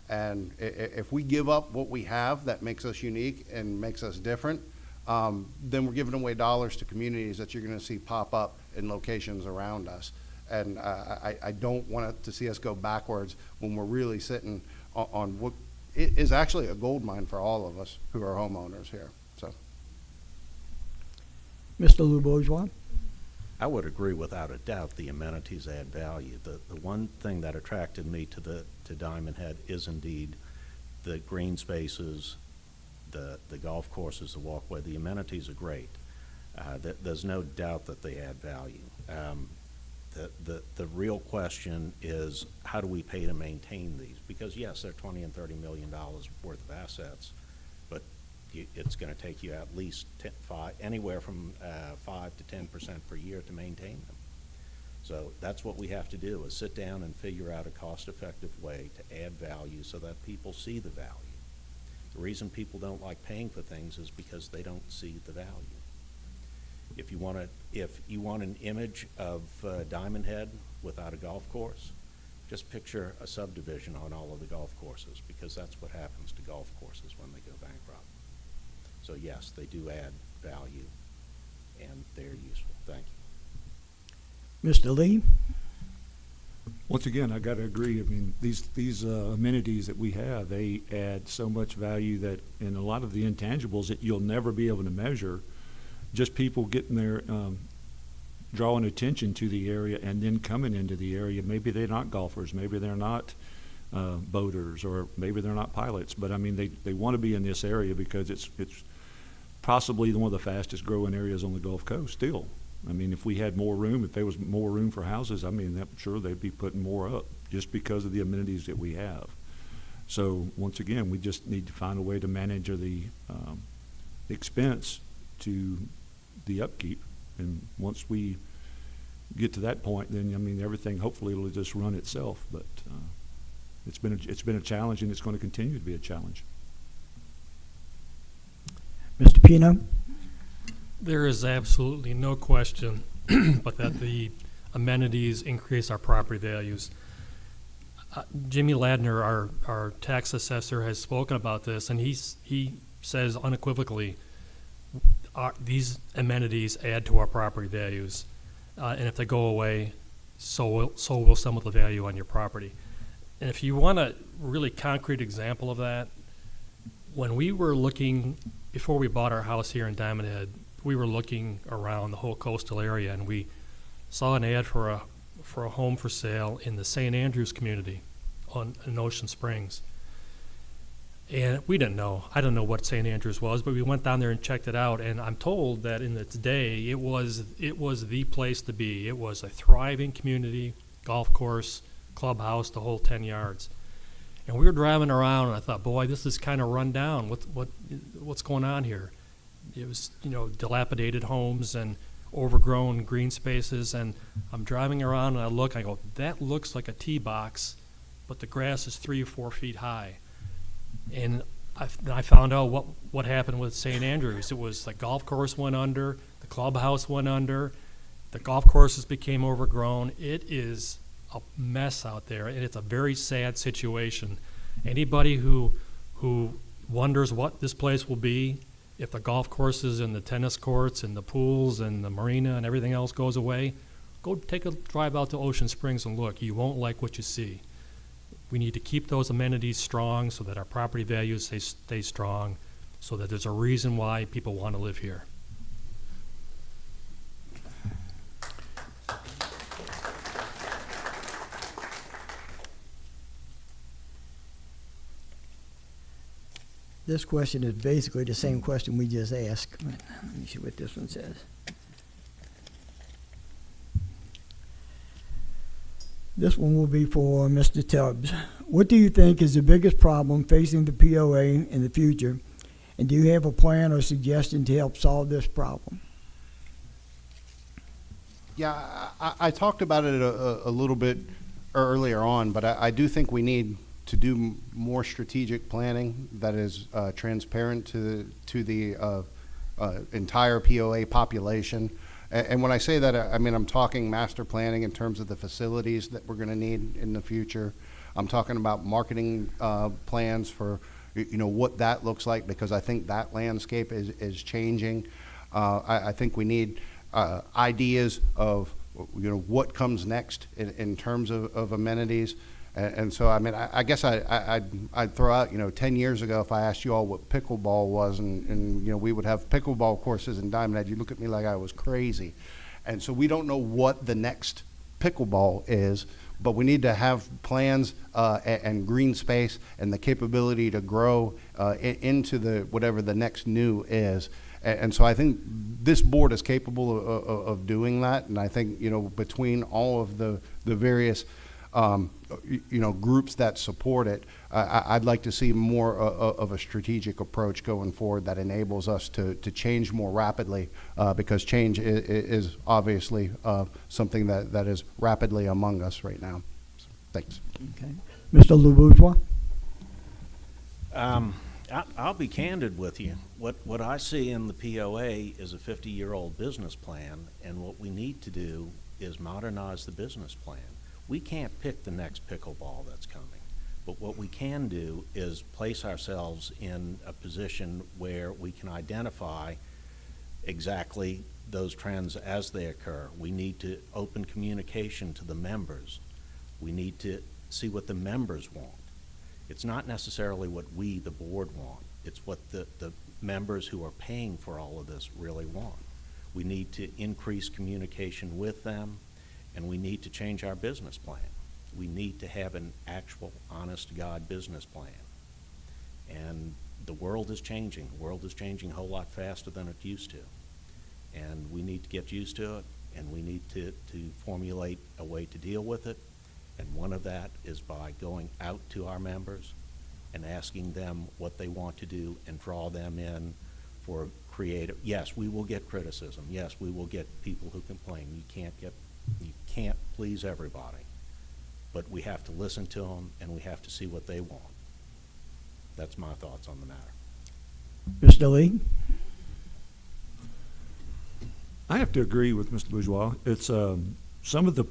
And if we give up what we have that makes us unique and makes us different, then we're giving away dollars to communities that you're going to see pop up in locations around us. And I don't want to see us go backwards when we're really sitting on what is actually a gold mine for all of us who are homeowners here. So, Mr. Lou Bourgeois. I would agree without a doubt the amenities add value. The one thing that attracted me to Diamond Head is indeed the green spaces, the golf courses, the walkway. The amenities are great. There's no doubt that they add value. The real question is, how do we pay to maintain these? Because yes, they're $20 and $30 million worth of assets, but it's going to take you at least anywhere from 5 to 10% per year to maintain them. So that's what we have to do, is sit down and figure out a cost-effective way to add value so that people see the value. The reason people don't like paying for things is because they don't see the value. If you want an image of Diamond Head without a golf course, Just picture a subdivision on all of the golf courses, because that's what happens to golf courses when they go bankrupt. So yes, they do add value, and they're useful. Thank you. Mr. Lee? Once again, I got to agree. I mean, these amenities that we have, they add so much value that, in a lot of the intangibles that you'll never be able to measure, just people getting there, drawing attention to the area and then coming into the area. Maybe they're not golfers, maybe they're not boaters, or maybe they're not pilots, but I mean, they want to be in this area because it's possibly one of the fastest growing areas on the Gulf Coast still. I mean, if we had more room, if there was more room for houses, I mean, I'm sure they'd be putting more up just because of the amenities that we have. So once again, we just need to find a way to manage the expense to the upkeep. And once we get to that point, then, I mean, everything hopefully will just run itself. But it's been a challenge, and it's going to continue to be a challenge. Mr. Pino? There is absolutely no question but that the amenities increase our property values. Jimmy Ladner, our tax assessor, has spoken about this, and he says unequivocally, these amenities add to our property values, and if they go away, so will some of the value on your property. And if you want a really concrete example of that, when we were looking, before we bought our house here in Diamond Head, we were looking around the whole coastal area, and we saw an ad for a home for sale in the St. Andrews community in Ocean Springs. And we didn't know. I didn't know what St. Andrews was, but we went down there and checked it out, and I'm told that in its day, it was the place to be. It was a thriving community, golf course, clubhouse, the whole 10 yards. And we were driving around, and I thought, boy, this is kind of run down. What's going on here? It was, dilapidated homes and overgrown green spaces, and I'm driving around and I go, that looks like a tee box, but the grass is 3 or 4 feet high. And I found out what happened with St. Andrews. It was the golf course went under, the clubhouse went under, the golf courses became overgrown. It is a mess out there, and it's a very sad situation. Anybody who wonders what this place will be, if the golf courses and the tennis courts and the pools and the marina and everything else goes away, go take a drive out to Ocean Springs and look. You won't like what you see. We need to keep those amenities strong so that our property values stay strong, so that there's a reason why people want to live here. This question is basically the same question we just asked. Let me see what this one says. This one will be for Mr. Tubbs. What do you think is the biggest problem facing the POA in the future? And do you have a plan or suggestion to help solve this problem? Yeah, I talked about it a little bit earlier on, but I do think we need to do more strategic planning that is transparent to the entire POA population. And when I say that, I mean, I'm talking master planning in terms of the facilities that we're going to need in the future. I'm talking about marketing plans for, what that looks like, because I think that landscape is changing. I think we need ideas of, what comes next in terms of amenities. And so, I mean, I guess I'd throw out, 10 years ago, if I asked you all what pickleball was, and we would have pickleball courses in Diamond Head, you'd look at me like I was crazy. And so we don't know what the next pickleball is, but we need to have plans and green space and the capability to grow into whatever the next new is. And so I think this board is capable of doing that. And I think, between all of the various groups that support it, I'd like to see more of a strategic approach going forward that enables us to change more rapidly, because change is obviously something that is rapidly among us right now. So, thanks. Okay. Mr. LeBourgeois? I'll be candid with you. What I see in the POA is a 50-year-old business plan, and what we need to do is modernize the business plan. We can't pick the next pickleball that's coming. But what we can do is place ourselves in a position where we can identify exactly those trends as they occur. We need to open communication to the members. We need to see what the members want. It's not necessarily what we, the board, want. It's what the members who are paying for all of this really want. We need to increase communication with them, and we need to change our business plan. We need to have an actual, honest-to-God business plan. And the world is changing. The world is changing a whole lot faster than it used to. And we need to get used to it, and we need to formulate a way to deal with it. And one of that is by going out to our members and asking them what they want to do and draw them in for creative. Yes, we will get criticism. Yes, we will get people who complain. You can't please everybody. But we have to listen to them, and we have to see what they want. That's my thoughts on the matter. Mr. Lee? I have to agree with Mr. Bourgeois. It's some of the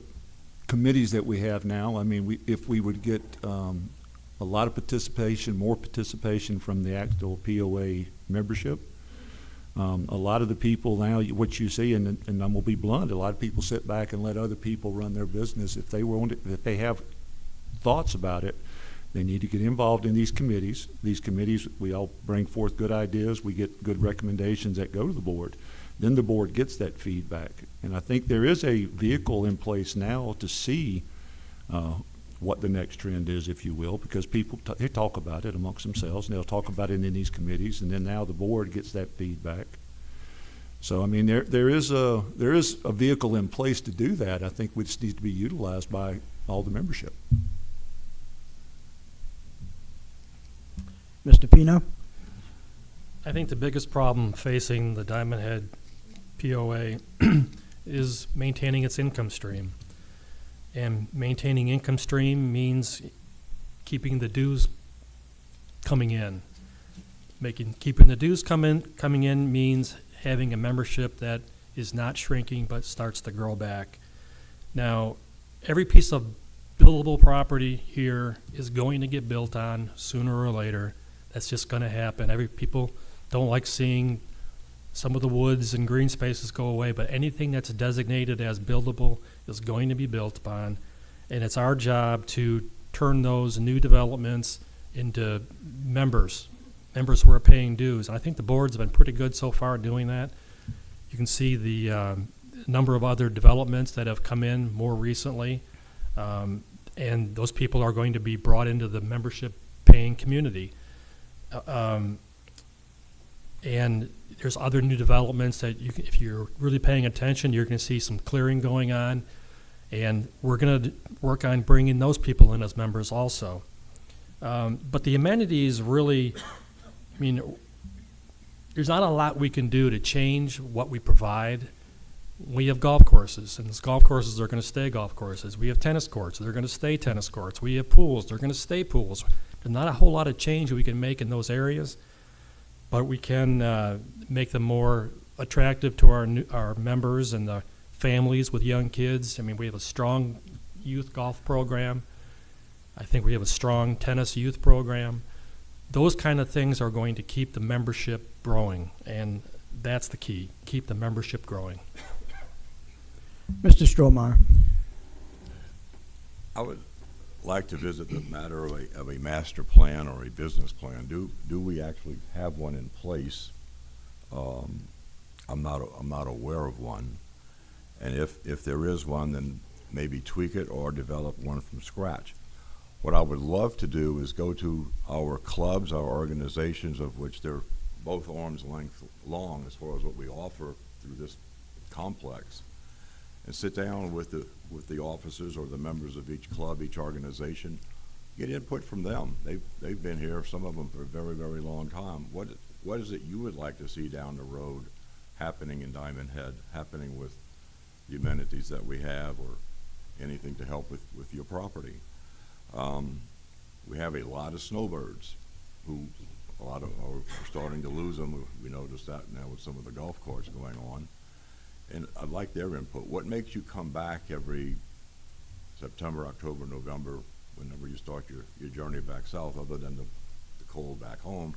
committees that we have now. I mean, if we would get a lot of participation, more participation from the actual POA membership, a lot of the people now, what you see, and I'm gonna be blunt, a lot of people sit back and let other people run their business. If they have thoughts about it, they need to get involved in these committees. These committees, we all bring forth good ideas. We get good recommendations that go to the board. Then the board gets that feedback. And I think there is a vehicle in place now to see what the next trend is, if you will, because people, they talk about it amongst themselves, and they'll talk about it in these committees, and then now the board gets that feedback. So, I mean, there is a vehicle in place to do that. I think we just need to be utilized by all the membership. Mr. Pino? I think the biggest problem facing the Diamond Head POA is maintaining its income stream. And maintaining income stream means keeping the dues coming in. Keeping the dues coming in means having a membership that is not shrinking but starts to grow back. Now, every piece of buildable property here is going to get built on sooner or later. That's just going to happen. People don't like seeing some of the woods and green spaces go away, but anything that's designated as buildable is going to be built upon, and it's our job to turn those new developments into members who are paying dues. And I think the board's been pretty good so far doing that. You can see the number of other developments that have come in more recently, and those people are going to be brought into the membership paying community. And there's other new developments that if you're really paying attention, you're going to see some clearing going on, and we're going to work on bringing those people in as members also. But the amenities really, I mean, there's not a lot we can do to change what we provide. We have golf courses, and those golf courses are going to stay golf courses. We have tennis courts, they're going to stay tennis courts. We have pools, they're going to stay pools. There's not a whole lot of change we can make in those areas, but we can make them more attractive to our members and the families with young kids. I mean, we have a strong youth golf program. I think we have a strong tennis youth program. Those kind of things are going to keep the membership growing, and that's the key, keep the membership growing. Mr. Strohmeyer? I would like to visit the matter of a master plan or a business plan. Do we actually have one in place? I'm not aware of one. And if there is one, then maybe tweak it or develop one from scratch. What I would love to do is go to our clubs, our organizations, of which they're both arm's length long as far as what we offer through this complex, and sit down with the officers or the members of each club, each organization, get input from them. They've been here, some of them for a very, very long time. What is it you would like to see down the road happening in Diamond Head, happening with the amenities that we have, or anything to help with your property? We have a lot of snowbirds who are starting to lose them. We noticed that now with some of the golf carts going on. And I'd like their input. What makes you come back every September, October, November, whenever you start your journey back south, other than the cold back home.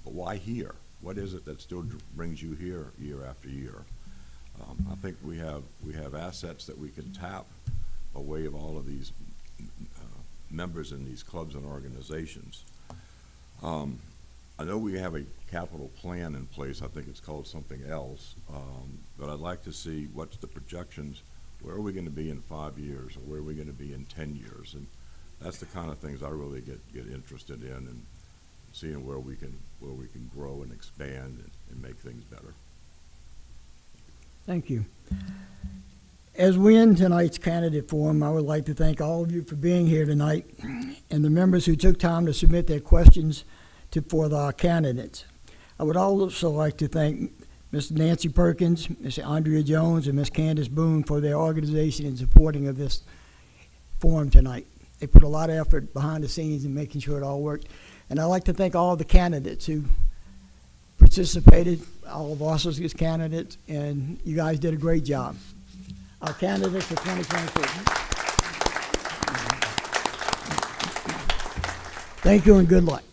But why here? What is it that still brings you here year after year? I think we have assets that we can tap by way of all of these members in these clubs and organizations. I know we have a capital plan in place. I think it's called something else. But I'd like to see what's the projections. Where are we going to be in 5 years, or where are we going to be in 10 years? And that's the kind of things I really get interested in, and seeing where we can grow and expand and make things better. Thank you. As we end tonight's candidate forum, I would like to thank all of you for being here tonight and the members who took time to submit their questions for our candidates. I would also like to thank Ms. Nancy Perkins, Ms. Andrea Jones, and Ms. Candace Boone for their organization and supporting of this forum tonight. They put a lot of effort behind the scenes in making sure it all worked. And I'd like to thank all the candidates who participated, all of us as candidates, and you guys did a great job. Our candidates for 2024. Thank you and good luck.